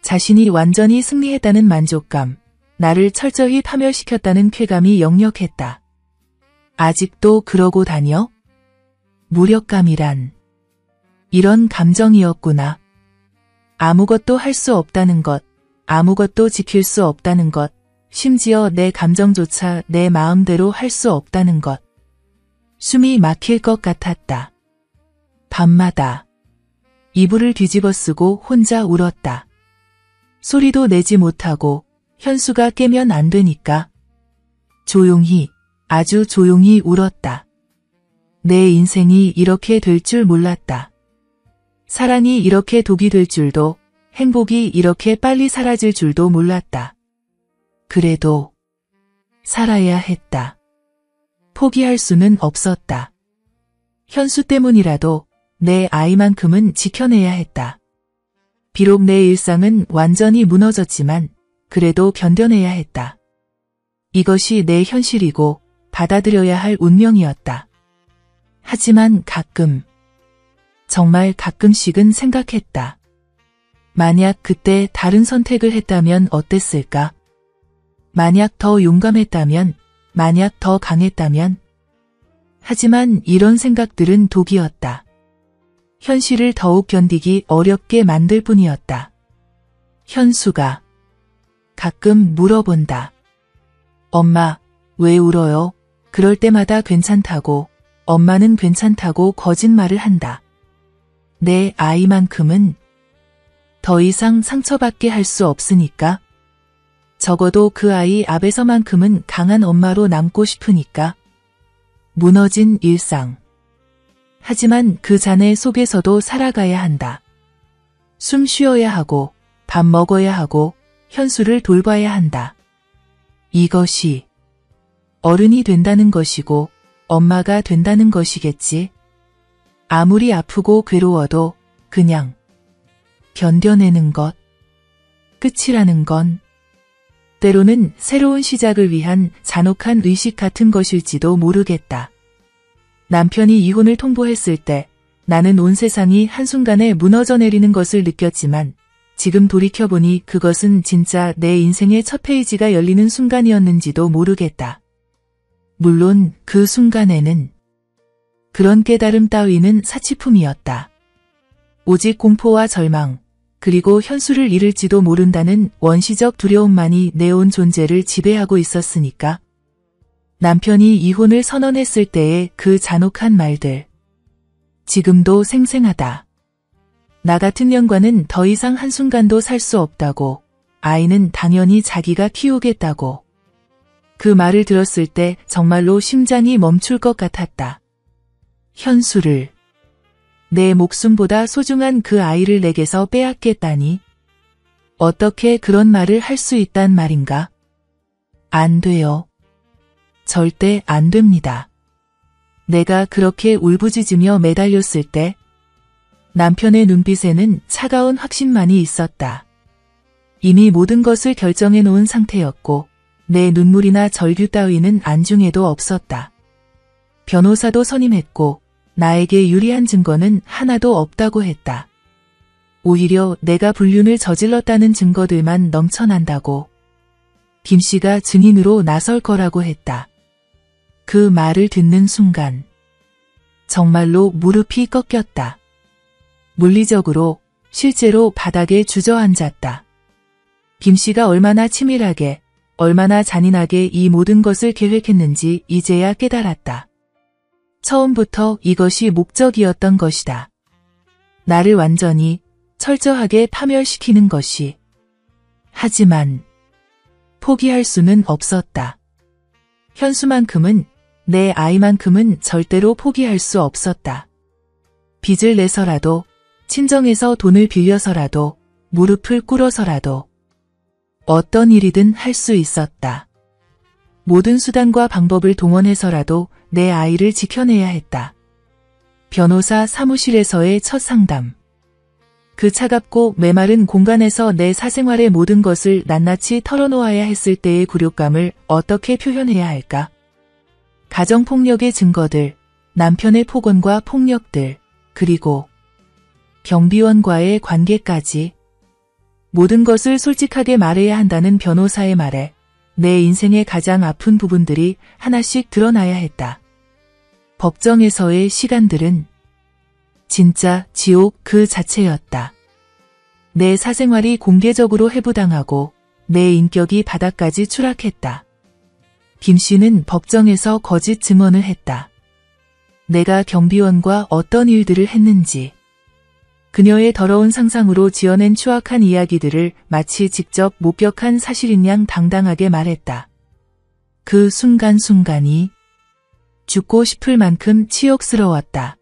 자신이 완전히 승리했다는 만족감, 나를 철저히 파멸시켰다는 쾌감이 역력했다. 아직도 그러고 다녀? 무력감이란 이런 감정이었구나. 아무것도 할 수 없다는 것, 아무것도 지킬 수 없다는 것, 심지어 내 감정조차 내 마음대로 할 수 없다는 것. 숨이 막힐 것 같았다. 밤마다 이불을 뒤집어 쓰고 혼자 울었다. 소리도 내지 못하고 현수가 깨면 안 되니까 조용히, 아주 조용히 울었다. 내 인생이 이렇게 될 줄 몰랐다. 사랑이 이렇게 독이 될 줄도, 행복이 이렇게 빨리 사라질 줄도 몰랐다. 그래도 살아야 했다. 포기할 수는 없었다. 현수 때문이라도 내 아이만큼은 지켜내야 했다. 비록 내 일상은 완전히 무너졌지만 그래도 견뎌내야 했다. 이것이 내 현실이고 받아들여야 할 운명이었다. 하지만 가끔, 정말 가끔씩은 생각했다. 만약 그때 다른 선택을 했다면 어땠을까? 만약 더 용감했다면, 만약 더 강했다면? 하지만 이런 생각들은 독이었다. 현실을 더욱 견디기 어렵게 만들 뿐이었다. 현수가 가끔 물어본다. 엄마, 왜 울어요? 그럴 때마다 괜찮다고, 엄마는 괜찮다고 거짓말을 한다. 내 아이만큼은 더 이상 상처받게 할 수 없으니까. 적어도 그 아이 앞에서만큼은 강한 엄마로 남고 싶으니까. 무너진 일상. 하지만 그 잔해 속에서도 살아가야 한다. 숨 쉬어야 하고, 밥 먹어야 하고, 현수를 돌봐야 한다. 이것이 어른이 된다는 것이고, 엄마가 된다는 것이겠지. 아무리 아프고 괴로워도 그냥 견뎌내는 것. 끝이라는 건 때로는 새로운 시작을 위한 잔혹한 의식 같은 것일지도 모르겠다. 남편이 이혼을 통보했을 때 나는 온 세상이 한순간에 무너져 내리는 것을 느꼈지만 지금 돌이켜보니 그것은 진짜 내 인생의 첫 페이지가 열리는 순간이었는지도 모르겠다. 물론 그 순간에는 그런 깨달음 따위는 사치품이었다. 오직 공포와 절망, 그리고 현수를 잃을지도 모른다는 원시적 두려움만이 내 온 존재를 지배하고 있었으니까. 남편이 이혼을 선언했을 때의 그 잔혹한 말들. 지금도 생생하다. 나 같은 년과는 더 이상 한순간도 살 수 없다고, 아이는 당연히 자기가 키우겠다고. 그 말을 들었을 때 정말로 심장이 멈출 것 같았다. 현수를, 내 목숨보다 소중한 그 아이를 내게서 빼앗겠다니. 어떻게 그런 말을 할 수 있단 말인가? 안 돼요. 절대 안 됩니다. 내가 그렇게 울부짖으며 매달렸을 때 남편의 눈빛에는 차가운 확신만이 있었다. 이미 모든 것을 결정해 놓은 상태였고 내 눈물이나 절규 따위는 안중에도 없었다. 변호사도 선임했고 나에게 유리한 증거는 하나도 없다고 했다. 오히려 내가 불륜을 저질렀다는 증거들만 넘쳐난다고. 김 씨가 증인으로 나설 거라고 했다. 그 말을 듣는 순간 정말로 무릎이 꺾였다. 물리적으로, 실제로 바닥에 주저앉았다. 김 씨가 얼마나 치밀하게, 얼마나 잔인하게 이 모든 것을 계획했는지 이제야 깨달았다. 처음부터 이것이 목적이었던 것이다. 나를 완전히, 철저하게 파멸시키는 것이. 하지만 포기할 수는 없었다. 현수만큼은, 내 아이만큼은 절대로 포기할 수 없었다. 빚을 내서라도, 친정에서 돈을 빌려서라도, 무릎을 꿇어서라도 어떤 일이든 할 수 있었다. 모든 수단과 방법을 동원해서라도 내 아이를 지켜내야 했다. 변호사 사무실에서의 첫 상담. 그 차갑고 메마른 공간에서 내 사생활의 모든 것을 낱낱이 털어놓아야 했을 때의 굴욕감을 어떻게 표현해야 할까? 가정폭력의 증거들, 남편의 폭언과 폭력들, 그리고 경비원과의 관계까지. 모든 것을 솔직하게 말해야 한다는 변호사의 말에 내 인생의 가장 아픈 부분들이 하나씩 드러나야 했다. 법정에서의 시간들은 진짜 지옥 그 자체였다. 내 사생활이 공개적으로 해부당하고 내 인격이 바닥까지 추락했다. 김 씨는 법정에서 거짓 증언을 했다. 내가 경비원과 어떤 일들을 했는지, 그녀의 더러운 상상으로 지어낸 추악한 이야기들을 마치 직접 목격한 사실인 양 당당하게 말했다. 그 순간순간이 죽고 싶을 만큼 치욕스러웠다.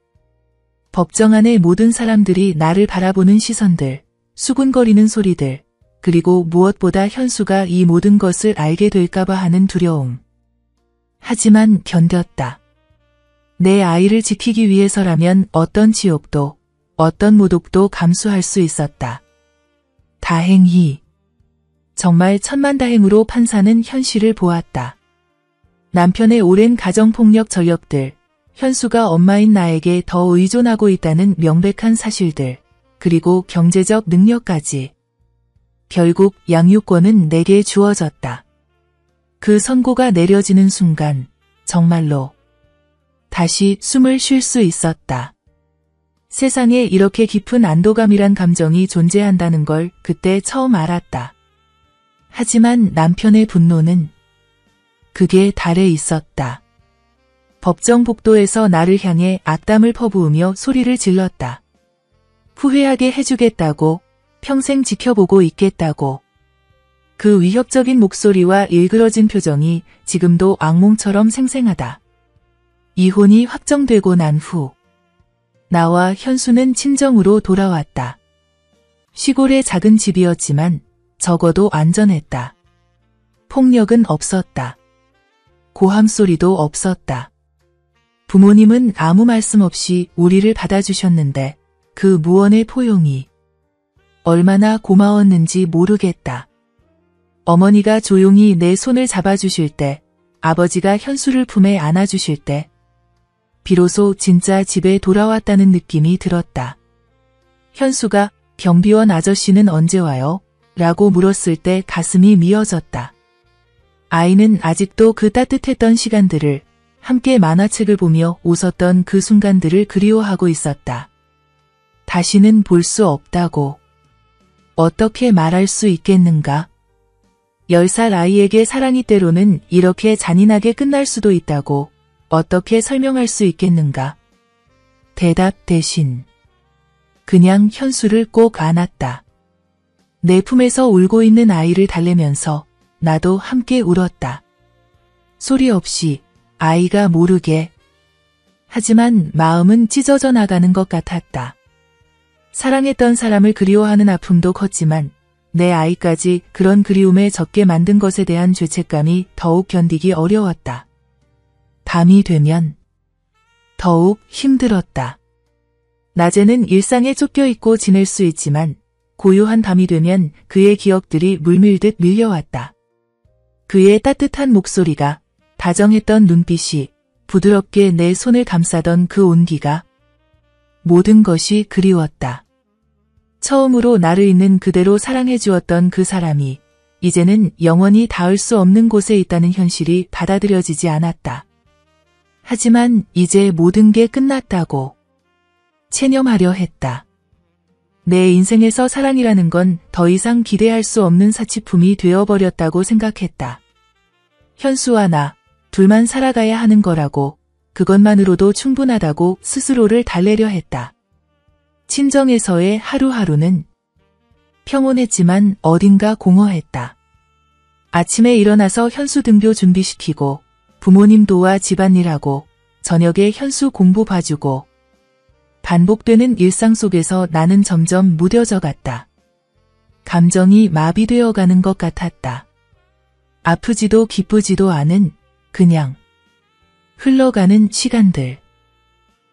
법정 안의 모든 사람들이 나를 바라보는 시선들, 수군거리는 소리들, 그리고 무엇보다 현수가 이 모든 것을 알게 될까봐 하는 두려움. 하지만 견뎠다. 내 아이를 지키기 위해서라면 어떤 지옥도, 어떤 모독도 감수할 수 있었다. 다행히, 정말 천만다행으로 판사는 현실을 보았다. 남편의 오랜 가정폭력 전력들, 현수가 엄마인 나에게 더 의존하고 있다는 명백한 사실들, 그리고 경제적 능력까지. 결국 양육권은 내게 주어졌다. 그 선고가 내려지는 순간, 정말로 다시 숨을 쉴 수 있었다. 세상에 이렇게 깊은 안도감이란 감정이 존재한다는 걸 그때 처음 알았다. 하지만 남편의 분노는 극에 달해 있었다. 법정 복도에서 나를 향해 악담을 퍼부으며 소리를 질렀다. 후회하게 해주겠다고, 평생 지켜보고 있겠다고. 그 위협적인 목소리와 일그러진 표정이 지금도 악몽처럼 생생하다. 이혼이 확정되고 난 후, 나와 현수는 친정으로 돌아왔다. 시골의 작은 집이었지만 적어도 안전했다. 폭력은 없었다. 고함 소리도 없었다. 부모님은 아무 말씀 없이 우리를 받아주셨는데 그 무언의 포용이 얼마나 고마웠는지 모르겠다. 어머니가 조용히 내 손을 잡아주실 때, 아버지가 현수를 품에 안아주실 때, 비로소 진짜 집에 돌아왔다는 느낌이 들었다. 현수가 경비원 아저씨는 언제 와요? 라고 물었을 때 가슴이 미어졌다. 아이는 아직도 그 따뜻했던 시간들을, 함께 만화책을 보며 웃었던 그 순간들을 그리워하고 있었다. 다시는 볼 수 없다고. 어떻게 말할 수 있겠는가? 10살 아이에게 사랑이 때로는 이렇게 잔인하게 끝날 수도 있다고 어떻게 설명할 수 있겠는가? 대답 대신 그냥 현수를 꼭 안았다. 내 품에서 울고 있는 아이를 달래면서 나도 함께 울었다. 소리 없이, 아이가 모르게. 하지만 마음은 찢어져 나가는 것 같았다. 사랑했던 사람을 그리워하는 아픔도 컸지만 내 아이까지 그런 그리움에 젖게 만든 것에 대한 죄책감이 더욱 견디기 어려웠다. 밤이 되면 더욱 힘들었다. 낮에는 일상에 쫓겨있고 지낼 수 있지만 고요한 밤이 되면 그의 기억들이 물밀듯 밀려왔다. 그의 따뜻한 목소리가, 다정했던 눈빛이, 부드럽게 내 손을 감싸던 그 온기가, 모든 것이 그리웠다. 처음으로 나를 있는 그대로 사랑해 주었던 그 사람이 이제는 영원히 닿을 수 없는 곳에 있다는 현실이 받아들여지지 않았다. 하지만 이제 모든 게 끝났다고 체념하려 했다. 내 인생에서 사랑이라는 건 더 이상 기대할 수 없는 사치품이 되어버렸다고 생각했다. 현수와 나, 둘만 살아가야 하는 거라고, 그것만으로도 충분하다고 스스로를 달래려 했다. 친정에서의 하루하루는 평온했지만 어딘가 공허했다. 아침에 일어나서 현수 등교 준비시키고, 부모님 도와 집안일하고, 저녁에 현수 공부 봐주고, 반복되는 일상 속에서 나는 점점 무뎌져 갔다. 감정이 마비되어 가는 것 같았다. 아프지도 기쁘지도 않은 그냥 흘러가는 시간들.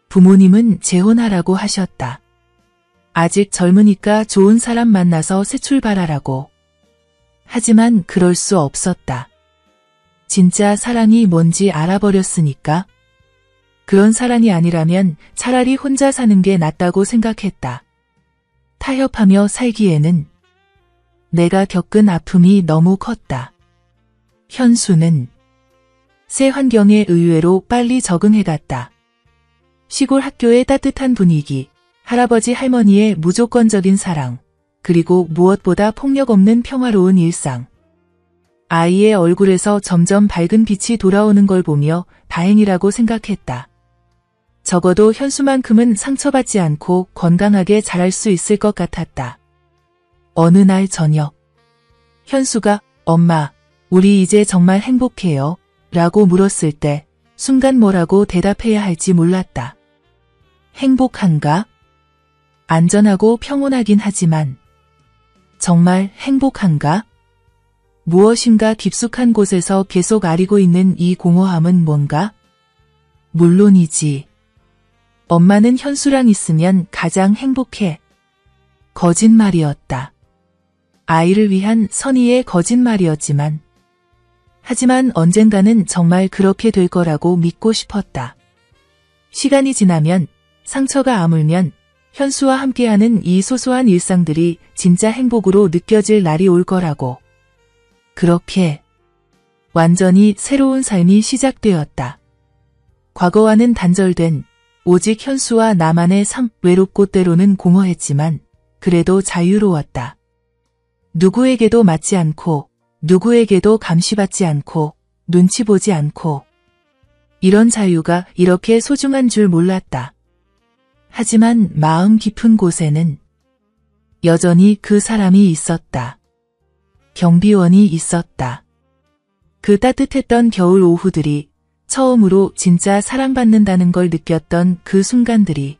부모님은 재혼하라고 하셨다. 아직 젊으니까 좋은 사람 만나서 새 출발하라고. 하지만 그럴 수 없었다. 진짜 사랑이 뭔지 알아버렸으니까. 그런 사랑이 아니라면 차라리 혼자 사는 게 낫다고 생각했다. 타협하며 살기에는 내가 겪은 아픔이 너무 컸다. 현수는 새 환경에 의외로 빨리 적응해갔다. 시골 학교의 따뜻한 분위기, 할아버지 할머니의 무조건적인 사랑, 그리고 무엇보다 폭력 없는 평화로운 일상. 아이의 얼굴에서 점점 밝은 빛이 돌아오는 걸 보며 다행이라고 생각했다. 적어도 현수만큼은 상처받지 않고 건강하게 자랄 수 있을 것 같았다. 어느 날 저녁, 현수가 엄마, 우리 이제 정말 행복해요? 라고 물었을 때 순간 뭐라고 대답해야 할지 몰랐다. 행복한가? 안전하고 평온하긴 하지만 정말 행복한가? 무엇인가 깊숙한 곳에서 계속 앓이고 있는 이 공허함은 뭔가? 물론이지. 엄마는 현수랑 있으면 가장 행복해. 거짓말이었다. 아이를 위한 선의의 거짓말이었지만 하지만 언젠가는 정말 그렇게 될 거라고 믿고 싶었다. 시간이 지나면 상처가 아물면 현수와 함께하는 이 소소한 일상들이 진짜 행복으로 느껴질 날이 올 거라고. 그렇게 완전히 새로운 삶이 시작되었다. 과거와는 단절된 오직 현수와 나만의 삶, 외롭고 때로는 공허했지만 그래도 자유로웠다. 누구에게도 맞지 않고 누구에게도 감시받지 않고 눈치 보지 않고 이런 자유가 이렇게 소중한 줄 몰랐다. 하지만 마음 깊은 곳에는 여전히 그 사람이 있었다. 경비원이 있었다. 그 따뜻했던 겨울 오후들이 처음으로 진짜 사랑받는다는 걸 느꼈던 그 순간들이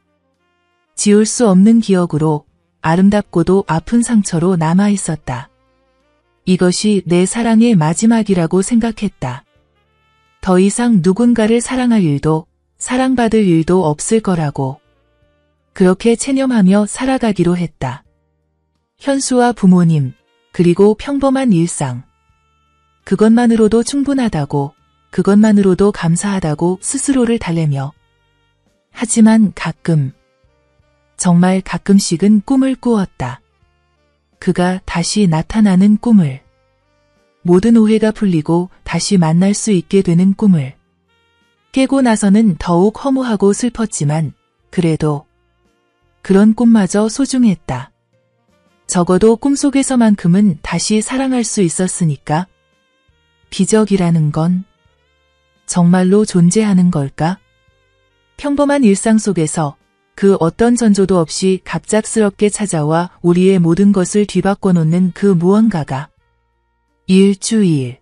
지울 수 없는 기억으로 아름답고도 아픈 상처로 남아 있었다. 이것이 내 사랑의 마지막이라고 생각했다. 더 이상 누군가를 사랑할 일도 사랑받을 일도 없을 거라고. 그렇게 체념하며 살아가기로 했다. 현수와 부모님, 그리고 평범한 일상. 그것만으로도 충분하다고, 그것만으로도 감사하다고 스스로를 달래며. 하지만 가끔, 정말 가끔씩은 꿈을 꾸었다. 그가 다시 나타나는 꿈을. 모든 오해가 풀리고 다시 만날 수 있게 되는 꿈을. 깨고 나서는 더욱 허무하고 슬펐지만 그래도 그런 꿈마저 소중했다. 적어도 꿈속에서만큼은 다시 사랑할 수 있었으니까. 기적이라는 건 정말로 존재하는 걸까? 평범한 일상 속에서 그 어떤 전조도 없이 갑작스럽게 찾아와 우리의 모든 것을 뒤바꿔 놓는 그 무언가가. 일주일.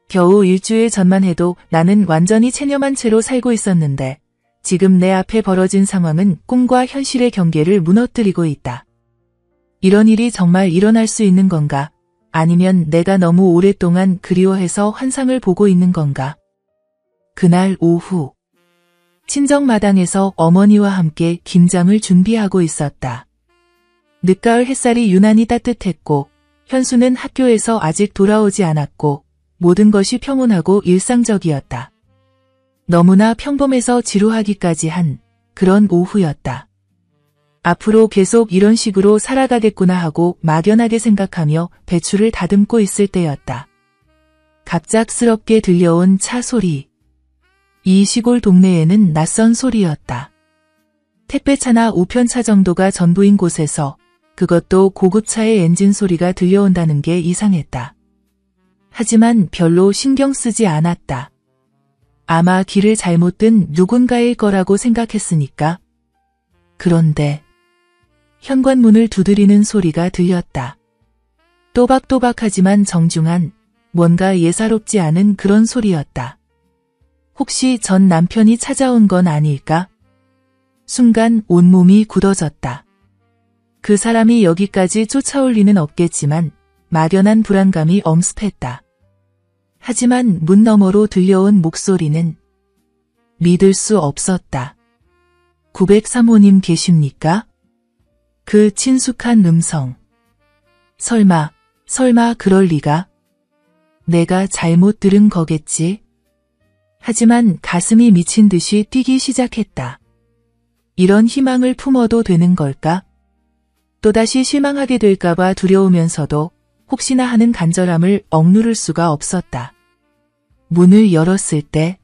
겨우 일주일 전만 해도 나는 완전히 체념한 채로 살고 있었는데 지금 내 앞에 벌어진 상황은 꿈과 현실의 경계를 무너뜨리고 있다. 이런 일이 정말 일어날 수 있는 건가? 아니면 내가 너무 오랫동안 그리워해서 환상을 보고 있는 건가? 그날 오후. 친정마당에서 어머니와 함께 김장을 준비하고 있었다. 늦가을 햇살이 유난히 따뜻했고 현수는 학교에서 아직 돌아오지 않았고 모든 것이 평온하고 일상적이었다. 너무나 평범해서 지루하기까지 한 그런 오후였다. 앞으로 계속 이런 식으로 살아가겠구나 하고 막연하게 생각하며 배추를 다듬고 있을 때였다. 갑작스럽게 들려온 차 소리. 이 시골 동네에는 낯선 소리였다. 택배차나 우편차 정도가 전부인 곳에서 그것도 고급차의 엔진 소리가 들려온다는 게 이상했다. 하지만 별로 신경 쓰지 않았다. 아마 길을 잘못 든 누군가일 거라고 생각했으니까. 그런데 현관문을 두드리는 소리가 들렸다. 또박또박하지만 정중한 뭔가 예사롭지 않은 그런 소리였다. 혹시 전 남편이 찾아온 건 아닐까? 순간 온몸이 굳어졌다. 그 사람이 여기까지 쫓아올 리는 없겠지만 막연한 불안감이 엄습했다. 하지만 문 너머로 들려온 목소리는 믿을 수 없었다. 903호님 계십니까? 그 친숙한 음성. 설마 그럴 리가? 내가 잘못 들은 거겠지? 하지만 가슴이 미친 듯이 뛰기 시작했다. 이런 희망을 품어도 되는 걸까? 또다시 실망하게 될까봐 두려우면서도 혹시나 하는 간절함을 억누를 수가 없었다. 문을 열었을 때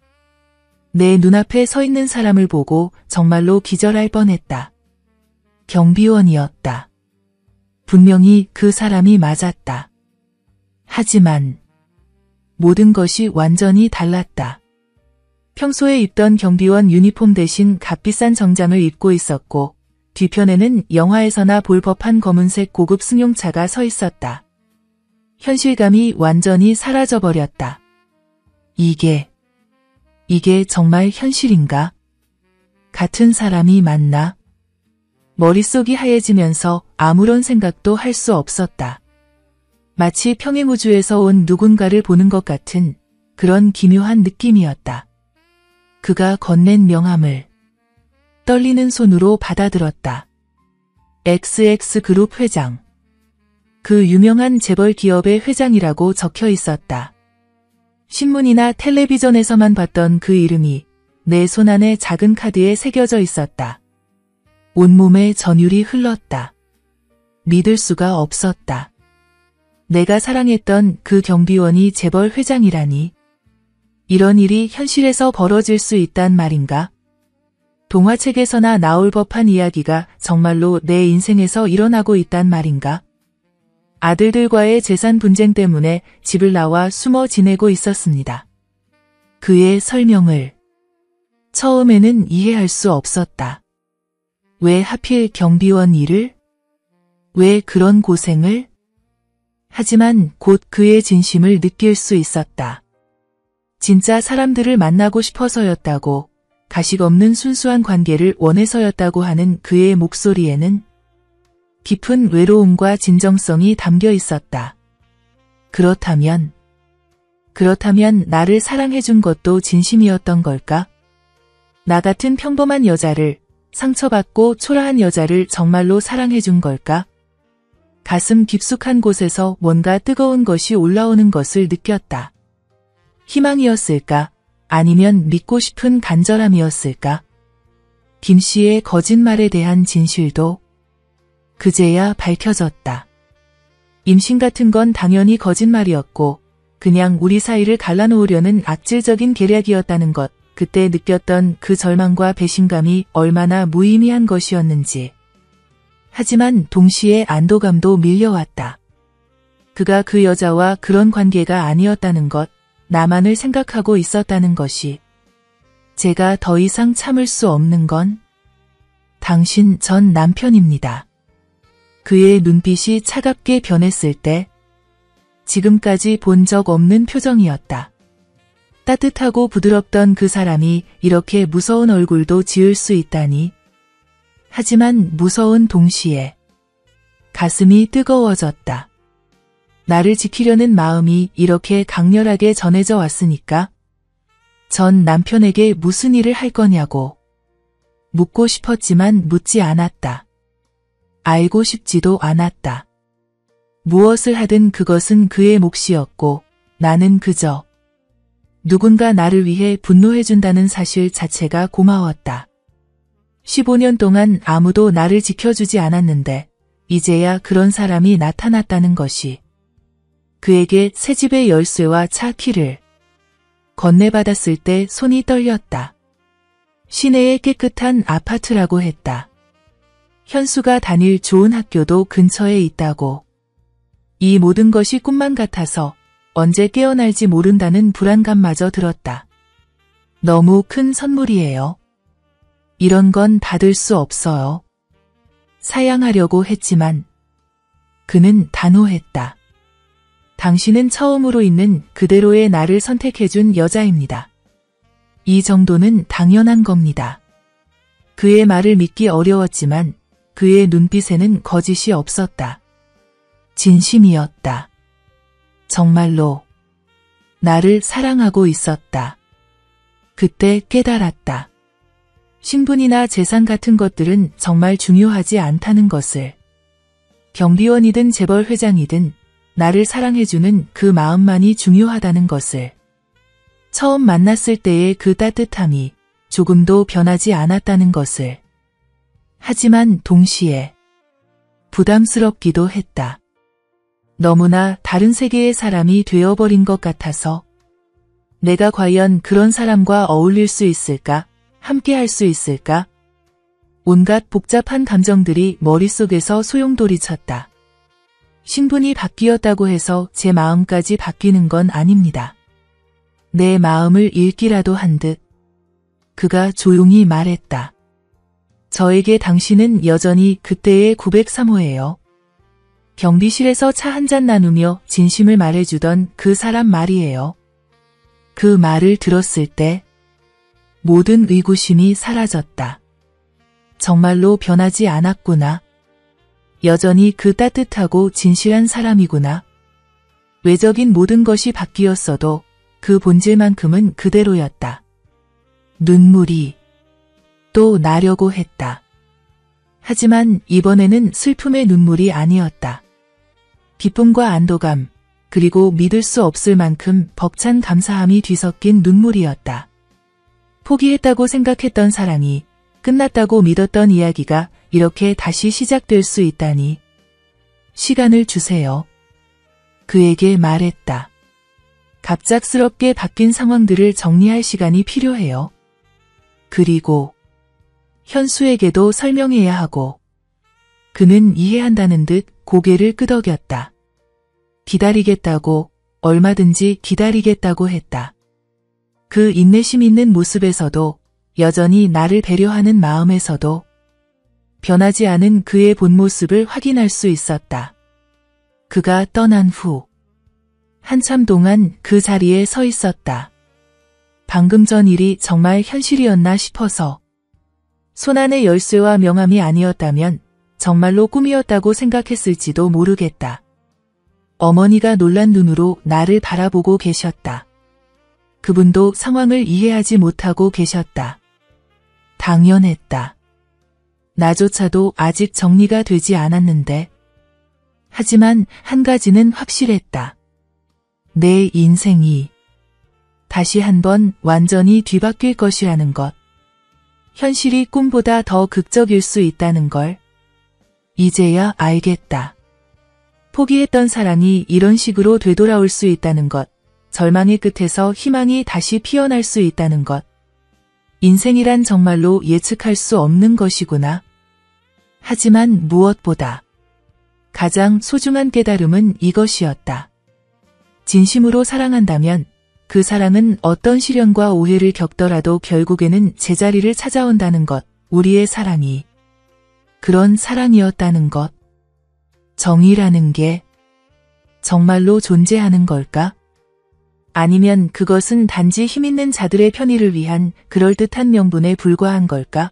내 눈앞에 서 있는 사람을 보고 정말로 기절할 뻔했다. 경비원이었다. 분명히 그 사람이 맞았다. 하지만 모든 것이 완전히 달랐다. 평소에 입던 경비원 유니폼 대신 값비싼 정장을 입고 있었고 뒤편에는 영화에서나 볼 법한 검은색 고급 승용차가 서 있었다. 현실감이 완전히 사라져버렸다. 이게 정말 현실인가? 같은 사람이 맞나? 머릿속이 하얘지면서 아무런 생각도 할 수 없었다. 마치 평행우주에서 온 누군가를 보는 것 같은 그런 기묘한 느낌이었다. 그가 건넨 명함을 떨리는 손으로 받아들었다. XX그룹 회장. 그 유명한 재벌 기업의 회장이라고 적혀 있었다. 신문이나 텔레비전에서만 봤던 그 이름이 내 손안의 작은 카드에 새겨져 있었다. 온몸에 전율이 흘렀다. 믿을 수가 없었다. 내가 사랑했던 그 경비원이 재벌 회장이라니. 이런 일이 현실에서 벌어질 수 있단 말인가? 동화책에서나 나올 법한 이야기가 정말로 내 인생에서 일어나고 있단 말인가? 아들들과의 재산 분쟁 때문에 집을 나와 숨어 지내고 있었습니다. 그의 설명을 처음에는 이해할 수 없었다. 왜 하필 경비원 일을? 왜 그런 고생을? 하지만 곧 그의 진심을 느낄 수 있었다. 진짜 사람들을 만나고 싶어서였다고, 가식 없는 순수한 관계를 원해서였다고 하는 그의 목소리에는 깊은 외로움과 진정성이 담겨 있었다. 그렇다면 나를 사랑해준 것도 진심이었던 걸까? 나 같은 평범한 여자를, 상처받고 초라한 여자를 정말로 사랑해준 걸까? 가슴 깊숙한 곳에서 뭔가 뜨거운 것이 올라오는 것을 느꼈다. 희망이었을까? 아니면 믿고 싶은 간절함이었을까? 김 씨의 거짓말에 대한 진실도 그제야 밝혀졌다. 임신 같은 건 당연히 거짓말이었고 그냥 우리 사이를 갈라놓으려는 악질적인 계략이었다는 것, 그때 느꼈던 그 절망과 배신감이 얼마나 무의미한 것이었는지. 하지만 동시에 안도감도 밀려왔다. 그가 그 여자와 그런 관계가 아니었다는 것, 나만을 생각하고 있었다는 것이. 제가 더 이상 참을 수 없는 건 당신 전 남편입니다. 그의 눈빛이 차갑게 변했을 때 지금까지 본 적 없는 표정이었다. 따뜻하고 부드럽던 그 사람이 이렇게 무서운 얼굴도 지을 수 있다니. 하지만 무서운 동시에 가슴이 뜨거워졌다. 나를 지키려는 마음이 이렇게 강렬하게 전해져 왔으니까 전 남편에게 무슨 일을 할 거냐고 묻고 싶었지만 묻지 않았다. 알고 싶지도 않았다. 무엇을 하든 그것은 그의 몫이었고 나는 그저 누군가 나를 위해 분노해준다는 사실 자체가 고마웠다. 15년 동안 아무도 나를 지켜주지 않았는데 이제야 그런 사람이 나타났다는 것이. 그에게 새 집의 열쇠와 차 키를 건네받았을 때 손이 떨렸다. 시내의 깨끗한 아파트라고 했다. 현수가 다닐 좋은 학교도 근처에 있다고. 이 모든 것이 꿈만 같아서 언제 깨어날지 모른다는 불안감마저 들었다. 너무 큰 선물이에요. 이런 건 받을 수 없어요. 사양하려고 했지만 그는 단호했다. 당신은 처음으로 있는 그대로의 나를 선택해준 여자입니다. 이 정도는 당연한 겁니다. 그의 말을 믿기 어려웠지만 그의 눈빛에는 거짓이 없었다. 진심이었다. 정말로 나를 사랑하고 있었다. 그때 깨달았다. 신분이나 재산 같은 것들은 정말 중요하지 않다는 것을. 경비원이든 재벌 회장이든 나를 사랑해주는 그 마음만이 중요하다는 것을. 처음 만났을 때의 그 따뜻함이 조금도 변하지 않았다는 것을. 하지만 동시에 부담스럽기도 했다. 너무나 다른 세계의 사람이 되어버린 것 같아서. 내가 과연 그런 사람과 어울릴 수 있을까? 함께 할 수 있을까? 온갖 복잡한 감정들이 머릿속에서 소용돌이쳤다. 신분이 바뀌었다고 해서 제 마음까지 바뀌는 건 아닙니다. 내 마음을 읽기라도 한 듯 그가 조용히 말했다. 저에게 당신은 여전히 그때의 903호예요. 경비실에서 차 한잔 나누며 진심을 말해주던 그 사람 말이에요. 그 말을 들었을 때 모든 의구심이 사라졌다. 정말로 변하지 않았구나. 여전히 그 따뜻하고 진실한 사람이구나. 외적인 모든 것이 바뀌었어도 그 본질만큼은 그대로였다. 눈물이 또 나려고 했다. 하지만 이번에는 슬픔의 눈물이 아니었다. 기쁨과 안도감, 그리고 믿을 수 없을 만큼 벅찬 감사함이 뒤섞인 눈물이었다. 포기했다고 생각했던 사랑이, 끝났다고 믿었던 이야기가 이렇게 다시 시작될 수 있다니. 시간을 주세요. 그에게 말했다. 갑작스럽게 바뀐 상황들을 정리할 시간이 필요해요. 그리고 현수에게도 설명해야 하고. 그는 이해한다는 듯 고개를 끄덕였다. 기다리겠다고, 얼마든지 기다리겠다고 했다. 그 인내심 있는 모습에서도, 여전히 나를 배려하는 마음에서도 변하지 않은 그의 본 모습을 확인할 수 있었다. 그가 떠난 후 한참 동안 그 자리에 서 있었다. 방금 전 일이 정말 현실이었나 싶어서. 손안의 열쇠와 명함이 아니었다면 정말로 꿈이었다고 생각했을지도 모르겠다. 어머니가 놀란 눈으로 나를 바라보고 계셨다. 그분도 상황을 이해하지 못하고 계셨다. 당연했다. 나조차도 아직 정리가 되지 않았는데. 하지만 한 가지는 확실했다. 내 인생이 다시 한번 완전히 뒤바뀔 것이라는 것. 현실이 꿈보다 더 극적일 수 있다는 걸 이제야 알겠다. 포기했던 사랑이 이런 식으로 되돌아올 수 있다는 것. 절망의 끝에서 희망이 다시 피어날 수 있다는 것. 인생이란 정말로 예측할 수 없는 것이구나. 하지만 무엇보다 가장 소중한 깨달음은 이것이었다. 진심으로 사랑한다면 그 사랑은 어떤 시련과 오해를 겪더라도 결국에는 제자리를 찾아온다는 것. 우리의 사랑이 그런 사랑이었다는 것. 정의라는 게 정말로 존재하는 걸까? 아니면 그것은 단지 힘있는 자들의 편의를 위한 그럴듯한 명분에 불과한 걸까?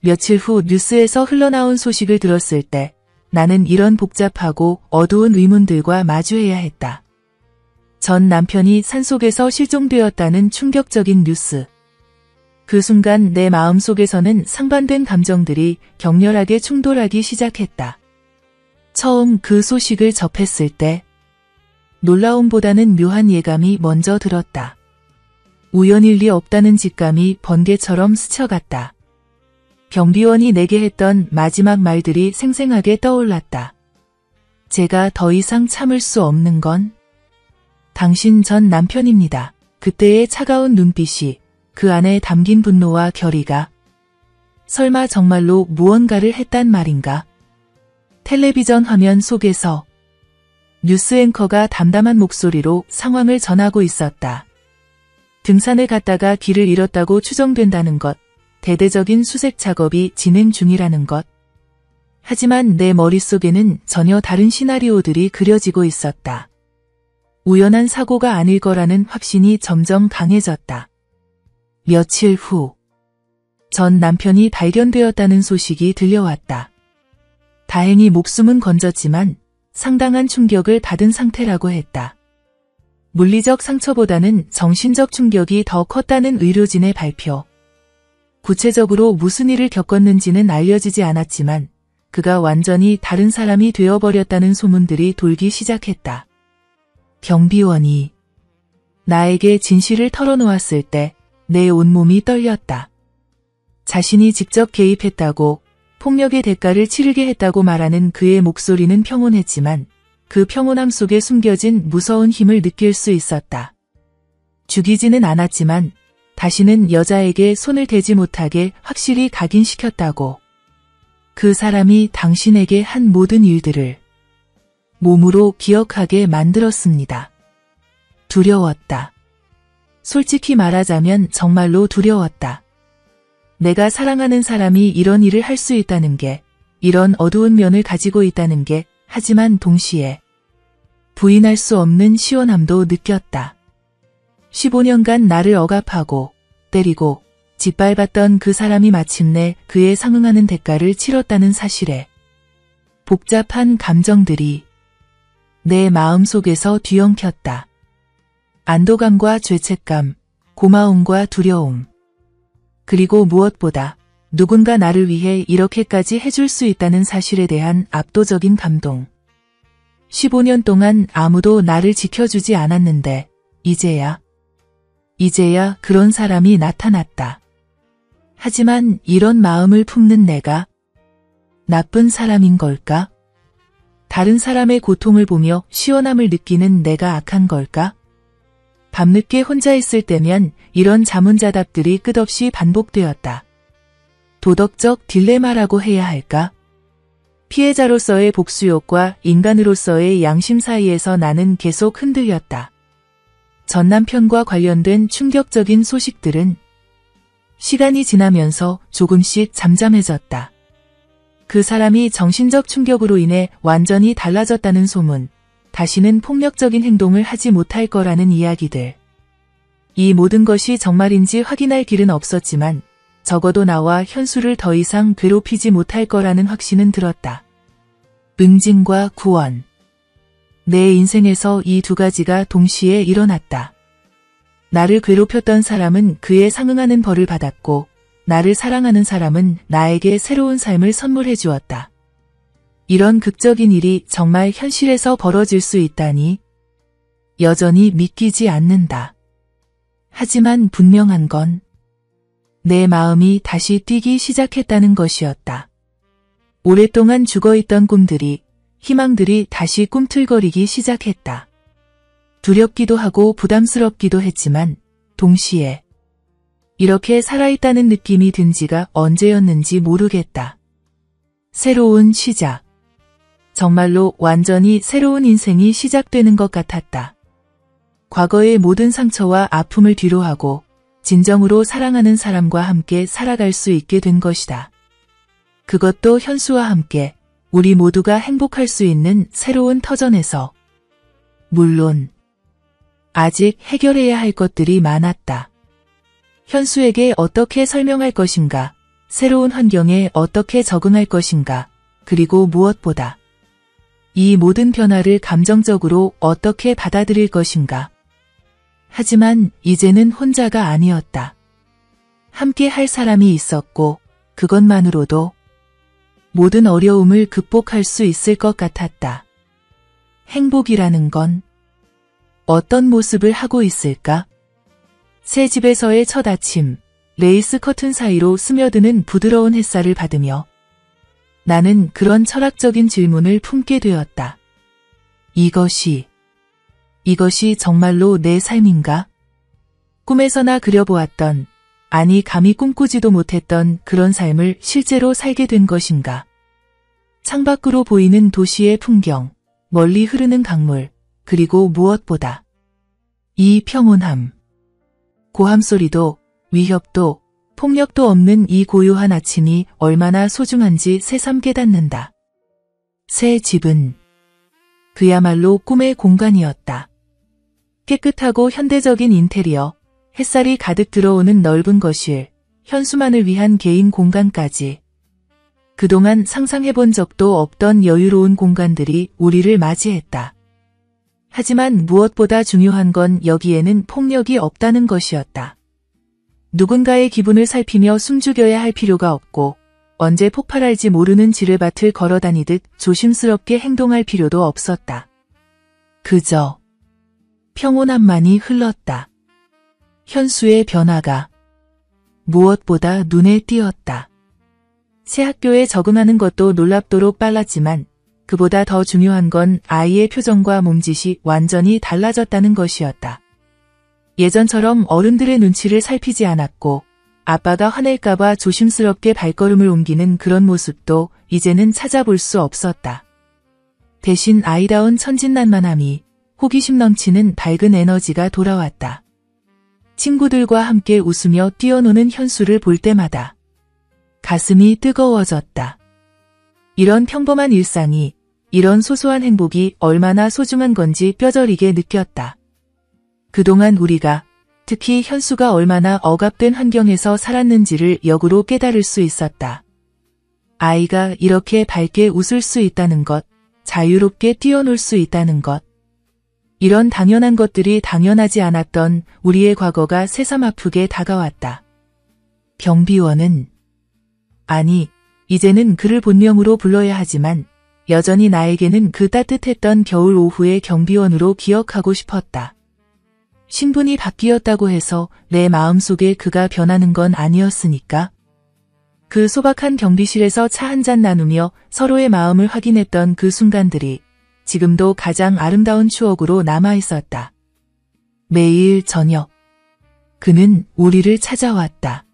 며칠 후 뉴스에서 흘러나온 소식을 들었을 때 나는 이런 복잡하고 어두운 의문들과 마주해야 했다. 전 남편이 산속에서 실종되었다는 충격적인 뉴스. 그 순간 내 마음속에서는 상반된 감정들이 격렬하게 충돌하기 시작했다. 처음 그 소식을 접했을 때 놀라움보다는 묘한 예감이 먼저 들었다. 우연일 리 없다는 직감이 번개처럼 스쳐갔다. 경비원이 내게 했던 마지막 말들이 생생하게 떠올랐다. 제가 더 이상 참을 수 없는 건 당신 전 남편입니다. 그때의 차가운 눈빛이, 그 안에 담긴 분노와 결의가 설마 정말로 무언가를 했단 말인가? 텔레비전 화면 속에서 뉴스 앵커가 담담한 목소리로 상황을 전하고 있었다. 등산을 갔다가 길을 잃었다고 추정된다는 것, 대대적인 수색 작업이 진행 중이라는 것. 하지만 내 머릿속에는 전혀 다른 시나리오들이 그려지고 있었다. 우연한 사고가 아닐 거라는 확신이 점점 강해졌다. 며칠 후, 전 남편이 발견되었다는 소식이 들려왔다. 다행히 목숨은 건졌지만 상당한 충격을 받은 상태라고 했다. 물리적 상처보다는 정신적 충격이 더 컸다는 의료진의 발표. 구체적으로 무슨 일을 겪었는지는 알려지지 않았지만 그가 완전히 다른 사람이 되어버렸다는 소문들이 돌기 시작했다. 경비원이 나에게 진실을 털어놓았을 때 내 온몸이 떨렸다. 자신이 직접 개입했다고, 폭력의 대가를 치르게 했다고 말하는 그의 목소리는 평온했지만 그 평온함 속에 숨겨진 무서운 힘을 느낄 수 있었다. 죽이지는 않았지만 다시는 여자에게 손을 대지 못하게 확실히 각인시켰다고. 그 사람이 당신에게 한 모든 일들을 몸으로 기억하게 만들었습니다. 두려웠다. 솔직히 말하자면 정말로 두려웠다. 내가 사랑하는 사람이 이런 일을 할 수 있다는 게, 이런 어두운 면을 가지고 있다는 게, 하지만 동시에 부인할 수 없는 시원함도 느꼈다. 15년간 나를 억압하고 때리고 짓밟았던 그 사람이 마침내 그에 상응하는 대가를 치렀다는 사실에 복잡한 감정들이 내 마음속에서 뒤엉켰다. 안도감과 죄책감, 고마움과 두려움. 그리고 무엇보다 누군가 나를 위해 이렇게까지 해줄 수 있다는 사실에 대한 압도적인 감동. 15년 동안 아무도 나를 지켜주지 않았는데 이제야 그런 사람이 나타났다. 하지만 이런 마음을 품는 내가 나쁜 사람인 걸까? 다른 사람의 고통을 보며 시원함을 느끼는 내가 악한 걸까? 밤늦게 혼자 있을 때면 이런 자문자답들이 끝없이 반복되었다. 도덕적 딜레마라고 해야 할까? 피해자로서의 복수욕과 인간으로서의 양심 사이에서 나는 계속 흔들렸다. 전 남편과 관련된 충격적인 소식들은 시간이 지나면서 조금씩 잠잠해졌다. 그 사람이 정신적 충격으로 인해 완전히 달라졌다는 소문, 다시는 폭력적인 행동을 하지 못할 거라는 이야기들. 이 모든 것이 정말인지 확인할 길은 없었지만 적어도 나와 현수를 더 이상 괴롭히지 못할 거라는 확신은 들었다. 응징과 구원. 내 인생에서 이 두 가지가 동시에 일어났다. 나를 괴롭혔던 사람은 그에 상응하는 벌을 받았고 나를 사랑하는 사람은 나에게 새로운 삶을 선물해 주었다. 이런 극적인 일이 정말 현실에서 벌어질 수 있다니 여전히 믿기지 않는다. 하지만 분명한 건 내 마음이 다시 뛰기 시작했다는 것이었다. 오랫동안 죽어있던 꿈들이, 희망들이 다시 꿈틀거리기 시작했다. 두렵기도 하고 부담스럽기도 했지만 동시에 이렇게 살아있다는 느낌이 든 지가 언제였는지 모르겠다. 새로운 시작. 정말로 완전히 새로운 인생이 시작되는 것 같았다. 과거의 모든 상처와 아픔을 뒤로하고 진정으로 사랑하는 사람과 함께 살아갈 수 있게 된 것이다. 그것도 현수와 함께 우리 모두가 행복할 수 있는 새로운 터전에서. 물론 아직 해결해야 할 것들이 많았다. 현수에게 어떻게 설명할 것인가, 새로운 환경에 어떻게 적응할 것인가, 그리고 무엇보다 이 모든 변화를 감정적으로 어떻게 받아들일 것인가. 하지만 이제는 혼자가 아니었다. 함께 할 사람이 있었고 그것만으로도 모든 어려움을 극복할 수 있을 것 같았다. 행복이라는 건 어떤 모습을 하고 있을까? 새 집에서의 첫 아침, 레이스 커튼 사이로 스며드는 부드러운 햇살을 받으며 나는 그런 철학적인 질문을 품게 되었다. 이것이 정말로 내 삶인가? 꿈에서나 그려보았던, 아니 감히 꿈꾸지도 못했던 그런 삶을 실제로 살게 된 것인가? 창밖으로 보이는 도시의 풍경, 멀리 흐르는 강물, 그리고 무엇보다 이 평온함. 고함 소리도, 위협도, 폭력도 없는 이 고요한 아침이 얼마나 소중한지 새삼 깨닫는다. 새 집은 그야말로 꿈의 공간이었다. 깨끗하고 현대적인 인테리어, 햇살이 가득 들어오는 넓은 거실, 현수만을 위한 개인 공간까지. 그동안 상상해본 적도 없던 여유로운 공간들이 우리를 맞이했다. 하지만 무엇보다 중요한 건 여기에는 폭력이 없다는 것이었다. 누군가의 기분을 살피며 숨죽여야 할 필요가 없고 언제 폭발할지 모르는 지뢰밭을 걸어다니듯 조심스럽게 행동할 필요도 없었다. 그저 평온함만이 흘렀다. 현수의 변화가 무엇보다 눈에 띄었다. 새 학교에 적응하는 것도 놀랍도록 빨랐지만 그보다 더 중요한 건 아이의 표정과 몸짓이 완전히 달라졌다는 것이었다. 예전처럼 어른들의 눈치를 살피지 않았고 아빠가 화낼까봐 조심스럽게 발걸음을 옮기는 그런 모습도 이제는 찾아볼 수 없었다. 대신 아이다운 천진난만함이, 호기심 넘치는 밝은 에너지가 돌아왔다. 친구들과 함께 웃으며 뛰어노는 현수를 볼 때마다 가슴이 뜨거워졌다. 이런 평범한 일상이, 이런 소소한 행복이 얼마나 소중한 건지 뼈저리게 느꼈다. 그동안 우리가, 특히 현수가 얼마나 억압된 환경에서 살았는지를 역으로 깨달을 수 있었다. 아이가 이렇게 밝게 웃을 수 있다는 것, 자유롭게 뛰어놀 수 있다는 것. 이런 당연한 것들이 당연하지 않았던 우리의 과거가 새삼 아프게 다가왔다. 경비원은, 아니, 이제는 그를 본명으로 불러야 하지만 여전히 나에게는 그 따뜻했던 겨울 오후의 경비원으로 기억하고 싶었다. 신분이 바뀌었다고 해서 내 마음속에 그가 변하는 건 아니었으니까. 그 소박한 경비실에서 차 한잔 나누며 서로의 마음을 확인했던 그 순간들이 지금도 가장 아름다운 추억으로 남아 있었다. 매일 저녁, 그는 우리를 찾아왔다.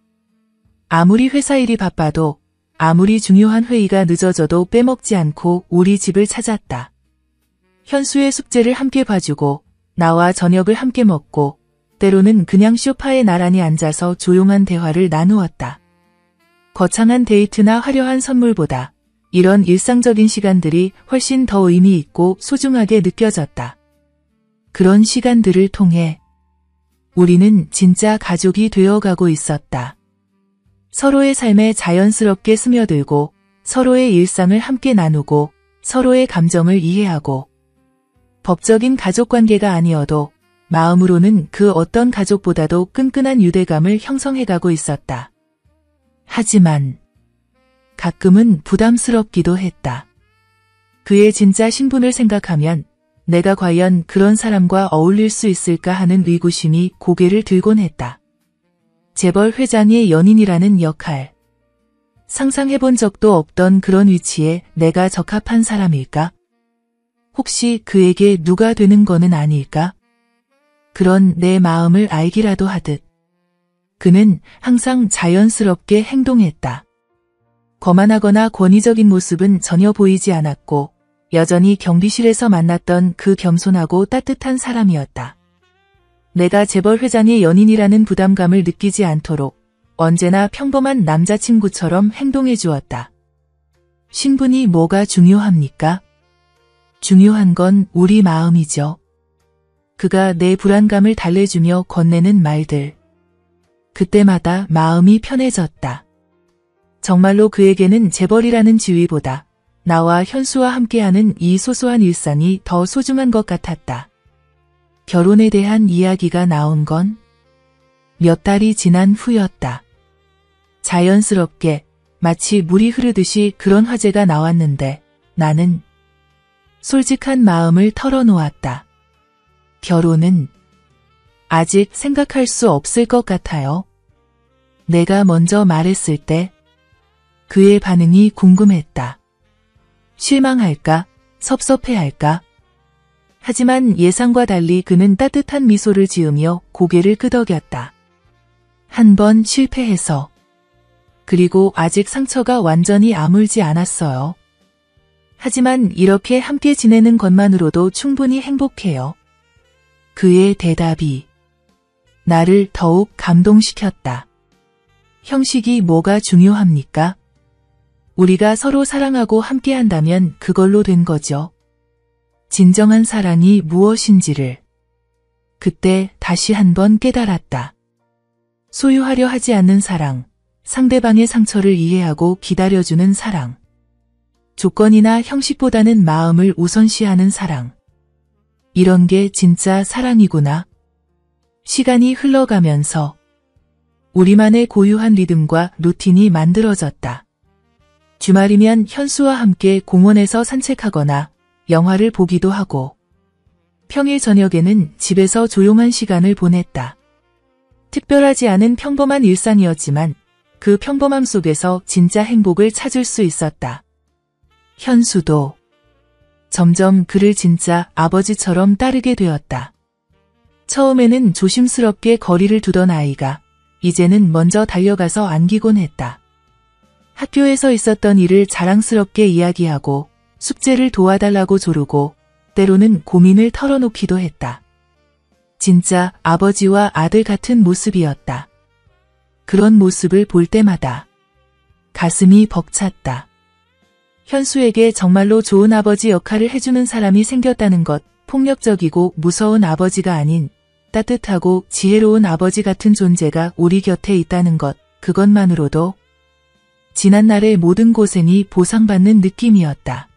아무리 회사 일이 바빠도, 아무리 중요한 회의가 늦어져도 빼먹지 않고 우리 집을 찾았다. 현수의 숙제를 함께 봐주고, 나와 저녁을 함께 먹고, 때로는 그냥 소파에 나란히 앉아서 조용한 대화를 나누었다. 거창한 데이트나 화려한 선물보다 이런 일상적인 시간들이 훨씬 더 의미 있고 소중하게 느껴졌다. 그런 시간들을 통해 우리는 진짜 가족이 되어가고 있었다. 서로의 삶에 자연스럽게 스며들고, 서로의 일상을 함께 나누고, 서로의 감정을 이해하고, 법적인 가족관계가 아니어도 마음으로는 그 어떤 가족보다도 끈끈한 유대감을 형성해가고 있었다. 하지만 가끔은 부담스럽기도 했다. 그의 진짜 신분을 생각하면 내가 과연 그런 사람과 어울릴 수 있을까 하는 의구심이 고개를 들곤 했다. 재벌 회장의 연인이라는 역할. 상상해본 적도 없던 그런 위치에 내가 적합한 사람일까? 혹시 그에게 누가 되는 거는 아닐까? 그런 내 마음을 알기라도 하듯 그는 항상 자연스럽게 행동했다. 거만하거나 권위적인 모습은 전혀 보이지 않았고 여전히 경비실에서 만났던 그 겸손하고 따뜻한 사람이었다. 내가 재벌 회장의 연인이라는 부담감을 느끼지 않도록 언제나 평범한 남자친구처럼 행동해 주었다. 신분이 뭐가 중요합니까? 중요한 건 우리 마음이죠. 그가 내 불안감을 달래주며 건네는 말들. 그때마다 마음이 편해졌다. 정말로 그에게는 재벌이라는 지위보다 나와 현수와 함께하는 이 소소한 일상이 더 소중한 것 같았다. 결혼에 대한 이야기가 나온 건 몇 달이 지난 후였다. 자연스럽게 마치 물이 흐르듯이 그런 화제가 나왔는데 나는 솔직한 마음을 털어놓았다. 결혼은 아직 생각할 수 없을 것 같아요. 내가 먼저 말했을 때 그의 반응이 궁금했다. 실망할까? 섭섭해할까? 하지만 예상과 달리 그는 따뜻한 미소를 지으며 고개를 끄덕였다. 한 번 실패해서. 그리고 아직 상처가 완전히 아물지 않았어요. 하지만 이렇게 함께 지내는 것만으로도 충분히 행복해요. 그의 대답이 나를 더욱 감동시켰다. 형식이 뭐가 중요합니까? 우리가 서로 사랑하고 함께한다면 그걸로 된 거죠. 진정한 사랑이 무엇인지를 그때 다시 한번 깨달았다. 소유하려 하지 않는 사랑, 상대방의 상처를 이해하고 기다려주는 사랑, 조건이나 형식보다는 마음을 우선시하는 사랑. 이런 게 진짜 사랑이구나. 시간이 흘러가면서 우리만의 고유한 리듬과 루틴이 만들어졌다. 주말이면 현수와 함께 공원에서 산책하거나 영화를 보기도 하고 평일 저녁에는 집에서 조용한 시간을 보냈다. 특별하지 않은 평범한 일상이었지만 그 평범함 속에서 진짜 행복을 찾을 수 있었다. 현수도 점점 그를 진짜 아버지처럼 따르게 되었다. 처음에는 조심스럽게 거리를 두던 아이가 이제는 먼저 달려가서 안기곤 했다. 학교에서 있었던 일을 자랑스럽게 이야기하고 숙제를 도와달라고 조르고 때로는 고민을 털어놓기도 했다. 진짜 아버지와 아들 같은 모습이었다. 그런 모습을 볼 때마다 가슴이 벅찼다. 현수에게 정말로 좋은 아버지 역할을 해주는 사람이 생겼다는 것, 폭력적이고 무서운 아버지가 아닌 따뜻하고 지혜로운 아버지 같은 존재가 우리 곁에 있다는 것, 그것만으로도 지난날의 모든 고생이 보상받는 느낌이었다.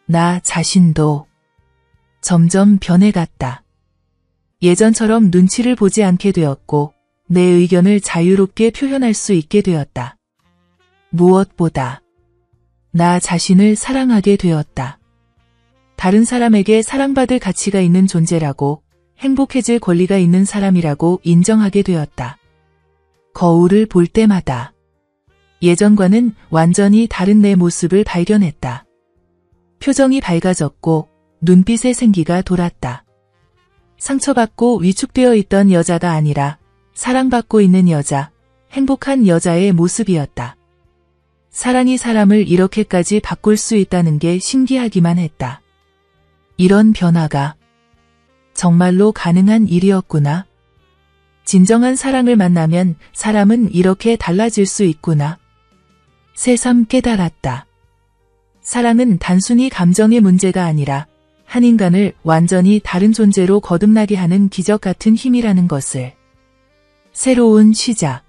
나 자신도 점점 변해갔다. 예전처럼 눈치를 보지 않게 되었고 내 의견을 자유롭게 표현할 수 있게 되었다. 무엇보다 나 자신을 사랑하게 되었다. 다른 사람에게 사랑받을 가치가 있는 존재라고, 행복해질 권리가 있는 사람이라고 인정하게 되었다. 거울을 볼 때마다 예전과는 완전히 다른 내 모습을 발견했다. 표정이 밝아졌고 눈빛에 생기가 돌았다. 상처받고 위축되어 있던 여자가 아니라 사랑받고 있는 여자, 행복한 여자의 모습이었다. 사랑이 사람을 이렇게까지 바꿀 수 있다는 게 신기하기만 했다. 이런 변화가 정말로 가능한 일이었구나. 진정한 사랑을 만나면 사람은 이렇게 달라질 수 있구나. 새삼 깨달았다. 사랑은 단순히 감정의 문제가 아니라 한 인간을 완전히 다른 존재로 거듭나게 하는 기적 같은 힘이라는 것을. 새로운 시작.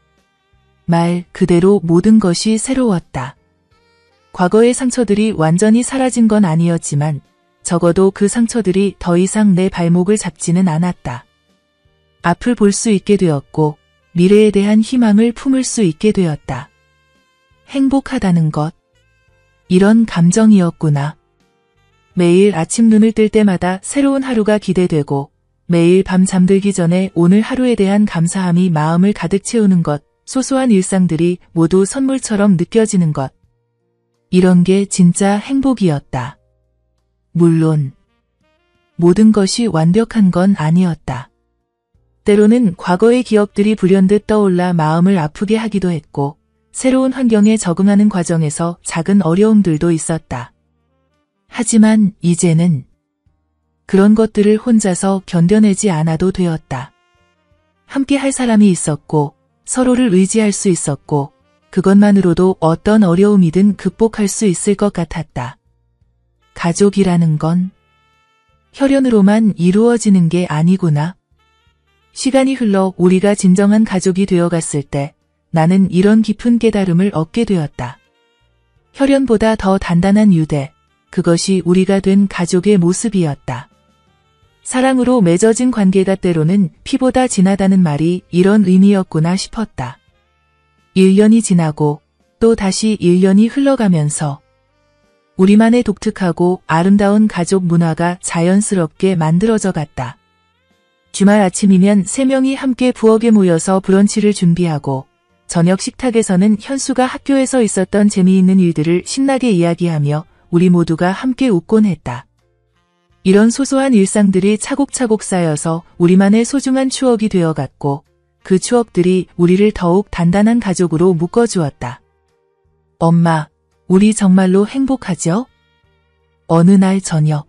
말 그대로 모든 것이 새로웠다. 과거의 상처들이 완전히 사라진 건 아니었지만 적어도 그 상처들이 더 이상 내 발목을 잡지는 않았다. 앞을 볼 수 있게 되었고 미래에 대한 희망을 품을 수 있게 되었다. 행복하다는 것. 이런 감정이었구나. 매일 아침 눈을 뜰 때마다 새로운 하루가 기대되고 매일 밤 잠들기 전에 오늘 하루에 대한 감사함이 마음을 가득 채우는 것, 소소한 일상들이 모두 선물처럼 느껴지는 것. 이런 게 진짜 행복이었다. 물론 모든 것이 완벽한 건 아니었다. 때로는 과거의 기억들이 불현듯 떠올라 마음을 아프게 하기도 했고 새로운 환경에 적응하는 과정에서 작은 어려움들도 있었다. 하지만 이제는 그런 것들을 혼자서 견뎌내지 않아도 되었다. 함께 할 사람이 있었고 서로를 의지할 수 있었고 그것만으로도 어떤 어려움이든 극복할 수 있을 것 같았다. 가족이라는 건 혈연으로만 이루어지는 게 아니구나. 시간이 흘러 우리가 진정한 가족이 되어갔을 때 나는 이런 깊은 깨달음을 얻게 되었다. 혈연보다 더 단단한 유대, 그것이 우리가 된 가족의 모습이었다. 사랑으로 맺어진 관계가 때로는 피보다 진하다는 말이 이런 의미였구나 싶었다. 1년이 지나고 또 다시 1년이 흘러가면서 우리만의 독특하고 아름다운 가족 문화가 자연스럽게 만들어져 갔다. 주말 아침이면 3명이 함께 부엌에 모여서 브런치를 준비하고 저녁 식탁에서는 현수가 학교에서 있었던 재미있는 일들을 신나게 이야기하며 우리 모두가 함께 웃곤 했다. 이런 소소한 일상들이 차곡차곡 쌓여서 우리만의 소중한 추억이 되어갔고 그 추억들이 우리를 더욱 단단한 가족으로 묶어주었다. 엄마, 우리 정말로 행복하죠? 어느 날 저녁,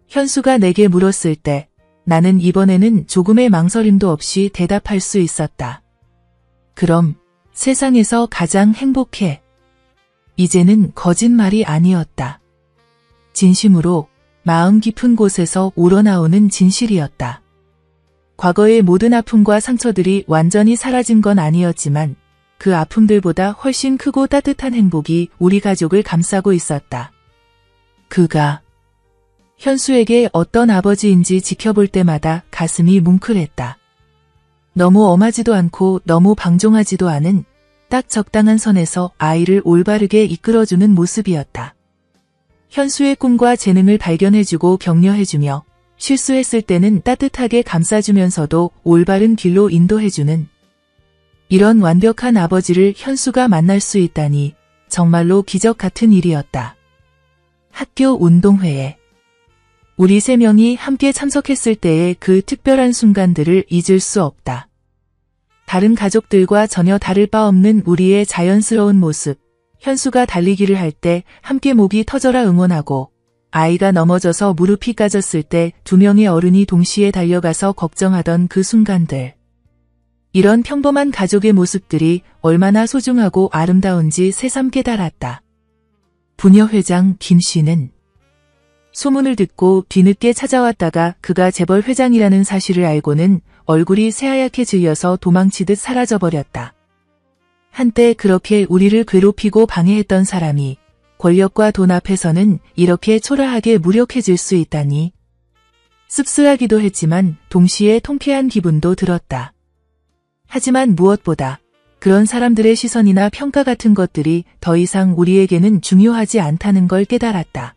현수가 내게 물었을 때 나는 이번에는 조금의 망설임도 없이 대답할 수 있었다. 그럼 세상에서 가장 행복해. 이제는 거짓말이 아니었다. 진심으로 마음 깊은 곳에서 우러나오는 진실이었다. 과거의 모든 아픔과 상처들이 완전히 사라진 건 아니었지만 그 아픔들보다 훨씬 크고 따뜻한 행복이 우리 가족을 감싸고 있었다. 그가 현수에게 어떤 아버지인지 지켜볼 때마다 가슴이 뭉클했다. 너무 엄하지도 않고 너무 방종하지도 않은 딱 적당한 선에서 아이를 올바르게 이끌어주는 모습이었다. 현수의 꿈과 재능을 발견해주고 격려해주며 실수했을 때는 따뜻하게 감싸주면서도 올바른 길로 인도해주는 이런 완벽한 아버지를 현수가 만날 수 있다니 정말로 기적 같은 일이었다. 학교 운동회에 우리 3명이 함께 참석했을 때의 그 특별한 순간들을 잊을 수 없다. 다른 가족들과 전혀 다를 바 없는 우리의 자연스러운 모습, 현수가 달리기를 할 때 함께 목이 터져라 응원하고 아이가 넘어져서 무릎이 까졌을 때 2명의 어른이 동시에 달려가서 걱정하던 그 순간들. 이런 평범한 가족의 모습들이 얼마나 소중하고 아름다운지 새삼 깨달았다. 부녀 회장 김 씨는 소문을 듣고 뒤늦게 찾아왔다가 그가 재벌 회장이라는 사실을 알고는 얼굴이 새하얗게 질려서 도망치듯 사라져버렸다. 한때 그렇게 우리를 괴롭히고 방해했던 사람이 권력과 돈 앞에서는 이렇게 초라하게 무력해질 수 있다니. 씁쓸하기도 했지만 동시에 통쾌한 기분도 들었다. 하지만 무엇보다 그런 사람들의 시선이나 평가 같은 것들이 더 이상 우리에게는 중요하지 않다는 걸 깨달았다.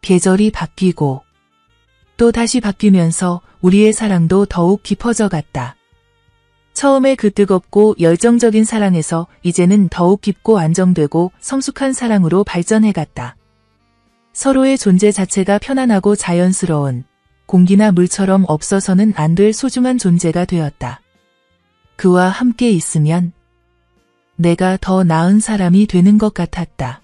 계절이 바뀌고 또 다시 바뀌면서 우리의 사랑도 더욱 깊어져 갔다. 처음에 그 뜨겁고 열정적인 사랑에서 이제는 더욱 깊고 안정되고 성숙한 사랑으로 발전해 갔다. 서로의 존재 자체가 편안하고 자연스러운 공기나 물처럼 없어서는 안 될 소중한 존재가 되었다. 그와 함께 있으면 내가 더 나은 사람이 되는 것 같았다.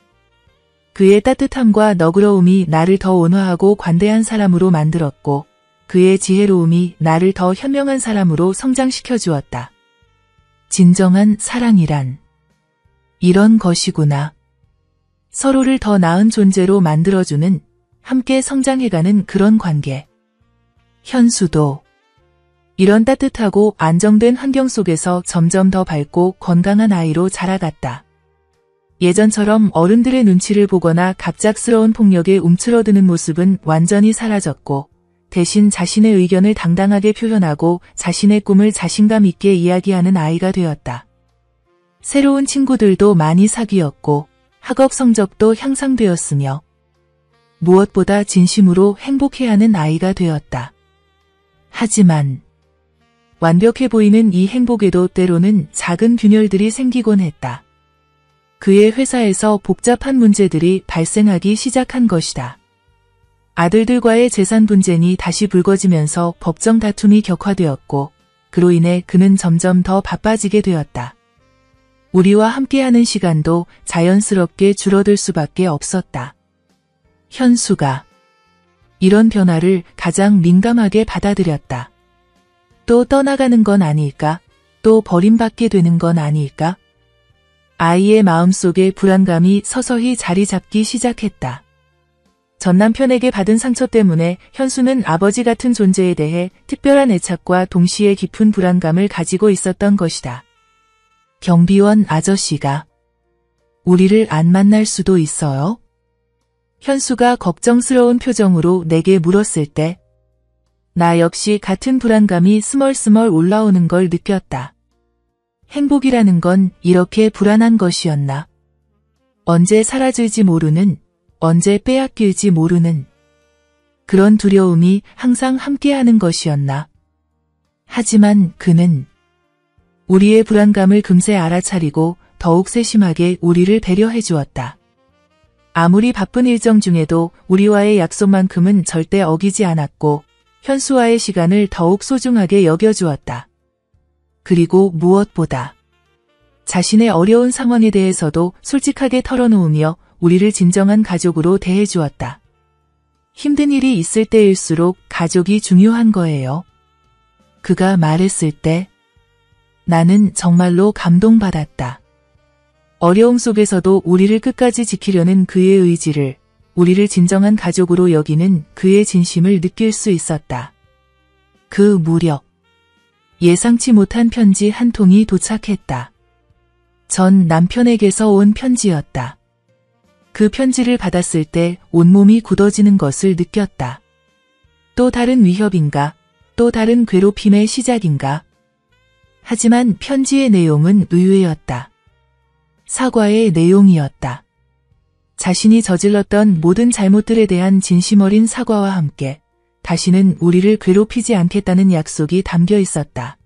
그의 따뜻함과 너그러움이 나를 더 온화하고 관대한 사람으로 만들었고 그의 지혜로움이 나를 더 현명한 사람으로 성장시켜 주었다. 진정한 사랑이란 이런 것이구나. 서로를 더 나은 존재로 만들어주는, 함께 성장해가는 그런 관계. 현수도 이런 따뜻하고 안정된 환경 속에서 점점 더 밝고 건강한 아이로 자라갔다. 예전처럼 어른들의 눈치를 보거나 갑작스러운 폭력에 움츠러드는 모습은 완전히 사라졌고 대신 자신의 의견을 당당하게 표현하고 자신의 꿈을 자신감 있게 이야기하는 아이가 되었다. 새로운 친구들도 많이 사귀었고 학업 성적도 향상되었으며 무엇보다 진심으로 행복해하는 아이가 되었다. 하지만 완벽해 보이는 이 행복에도 때로는 작은 균열들이 생기곤 했다. 그의 회사에서 복잡한 문제들이 발생하기 시작한 것이다. 아들들과의 재산 분쟁이 다시 불거지면서 법정 다툼이 격화되었고 그로 인해 그는 점점 더 바빠지게 되었다. 우리와 함께하는 시간도 자연스럽게 줄어들 수밖에 없었다. 현수가 이런 변화를 가장 민감하게 받아들였다. 또 떠나가는 건 아닐까? 또 버림받게 되는 건 아닐까? 아이의 마음속에 불안감이 서서히 자리 잡기 시작했다. 전 남편에게 받은 상처 때문에 현수는 아버지 같은 존재에 대해 특별한 애착과 동시에 깊은 불안감을 가지고 있었던 것이다. 경비원 아저씨가 우리를 안 만날 수도 있어요? 현수가 걱정스러운 표정으로 내게 물었을 때 나 역시 같은 불안감이 스멀스멀 올라오는 걸 느꼈다. 행복이라는 건 이렇게 불안한 것이었나? 언제 사라질지 모르는, 언제 빼앗길지 모르는 그런 두려움이 항상 함께하는 것이었나? 하지만 그는 우리의 불안감을 금세 알아차리고 더욱 세심하게 우리를 배려해 주었다. 아무리 바쁜 일정 중에도 우리와의 약속만큼은 절대 어기지 않았고 현수와의 시간을 더욱 소중하게 여겨주었다. 그리고 무엇보다 자신의 어려운 상황에 대해서도 솔직하게 털어놓으며 우리를 진정한 가족으로 대해주었다. 힘든 일이 있을 때일수록 가족이 중요한 거예요. 그가 말했을 때 나는 정말로 감동받았다. 어려움 속에서도 우리를 끝까지 지키려는 그의 의지를, 우리를 진정한 가족으로 여기는 그의 진심을 느낄 수 있었다. 그 무렵 예상치 못한 편지 한 통이 도착했다. 전 남편에게서 온 편지였다. 그 편지를 받았을 때 온몸이 굳어지는 것을 느꼈다. 또 다른 위협인가? 또 다른 괴롭힘의 시작인가? 하지만 편지의 내용은 의외였다. 사과의 내용이었다. 자신이 저질렀던 모든 잘못들에 대한 진심 어린 사과와 함께 다시는 우리를 괴롭히지 않겠다는 약속이 담겨 있었다.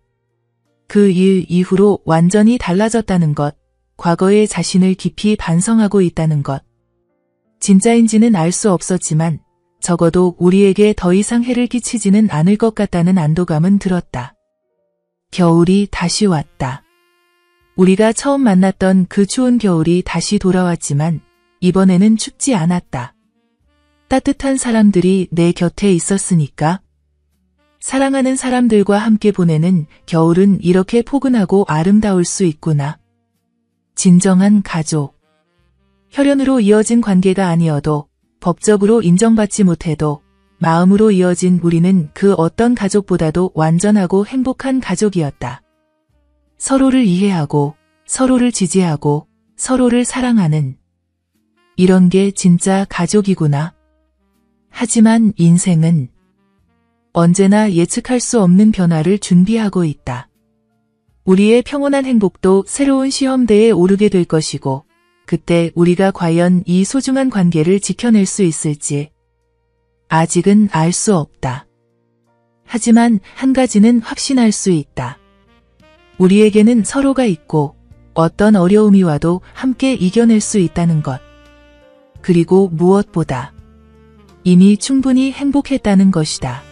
그 일 이후로 완전히 달라졌다는 것, 과거의 자신을 깊이 반성하고 있다는 것. 진짜인지는 알 수 없었지만 적어도 우리에게 더 이상 해를 끼치지는 않을 것 같다는 안도감은 들었다. 겨울이 다시 왔다. 우리가 처음 만났던 그 추운 겨울이 다시 돌아왔지만 이번에는 춥지 않았다. 따뜻한 사람들이 내 곁에 있었으니까. 사랑하는 사람들과 함께 보내는 겨울은 이렇게 포근하고 아름다울 수 있구나. 진정한 가족. 혈연으로 이어진 관계가 아니어도, 법적으로 인정받지 못해도, 마음으로 이어진 우리는 그 어떤 가족보다도 완전하고 행복한 가족이었다. 서로를 이해하고, 서로를 지지하고, 서로를 사랑하는. 이런 게 진짜 가족이구나. 하지만 인생은 언제나 예측할 수 없는 변화를 준비하고 있다. 우리의 평온한 행복도 새로운 시험대에 오르게 될 것이고, 그때 우리가 과연 이 소중한 관계를 지켜낼 수 있을지 아직은 알 수 없다. 하지만 한 가지는 확신할 수 있다. 우리에게는 서로가 있고 어떤 어려움이 와도 함께 이겨낼 수 있다는 것. 그리고 무엇보다 이미 충분히 행복했다는 것이다.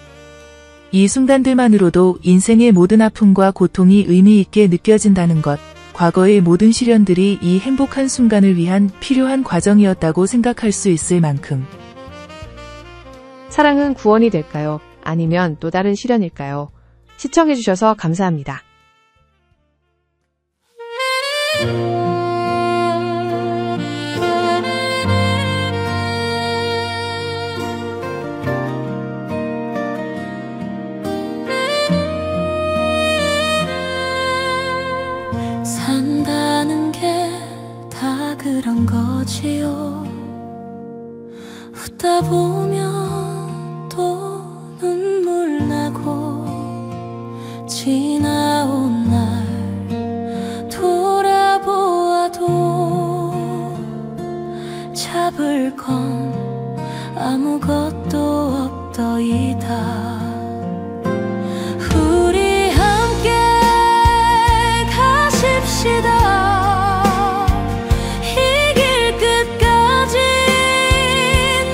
이 순간들만으로도 인생의 모든 아픔과 고통이 의미 있게 느껴진다는 것, 과거의 모든 시련들이 이 행복한 순간을 위한 필요한 과정이었다고 생각할 수 있을 만큼. 사랑은 구원이 될까요? 아니면 또 다른 시련일까요? 시청해주셔서 감사합니다. 산다는 게 다 그런 거지요. 웃다 보면 또 눈물 나고, 지나온 날 돌아보아도 잡을 건 아무것도 없더이다. 우리 함께 가십시다. 이길 끝까지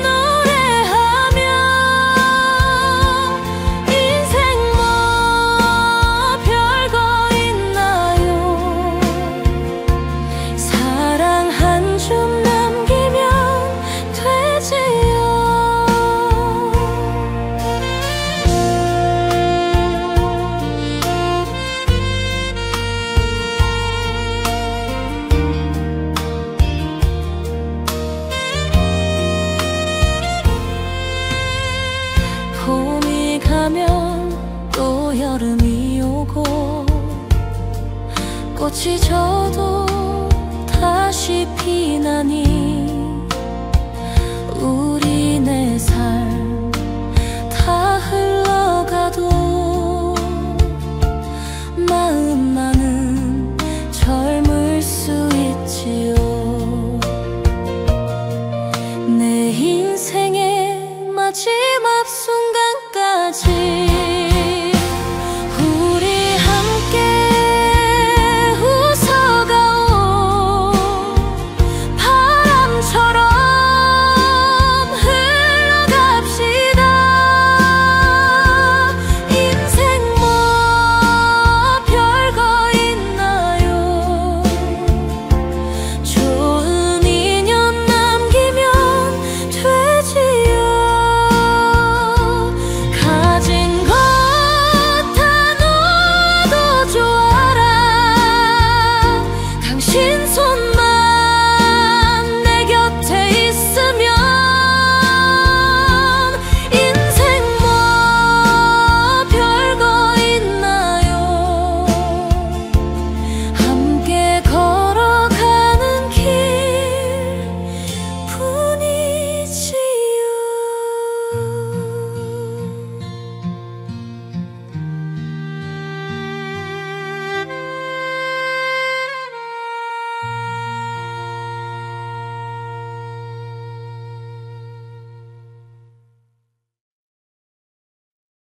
노래하며. 인생 뭐 별거 있나요? 사랑 한 줌 남기면 되지요. 봄이 가면 또 여름이 오고, 꽃이 져도 다시 피나니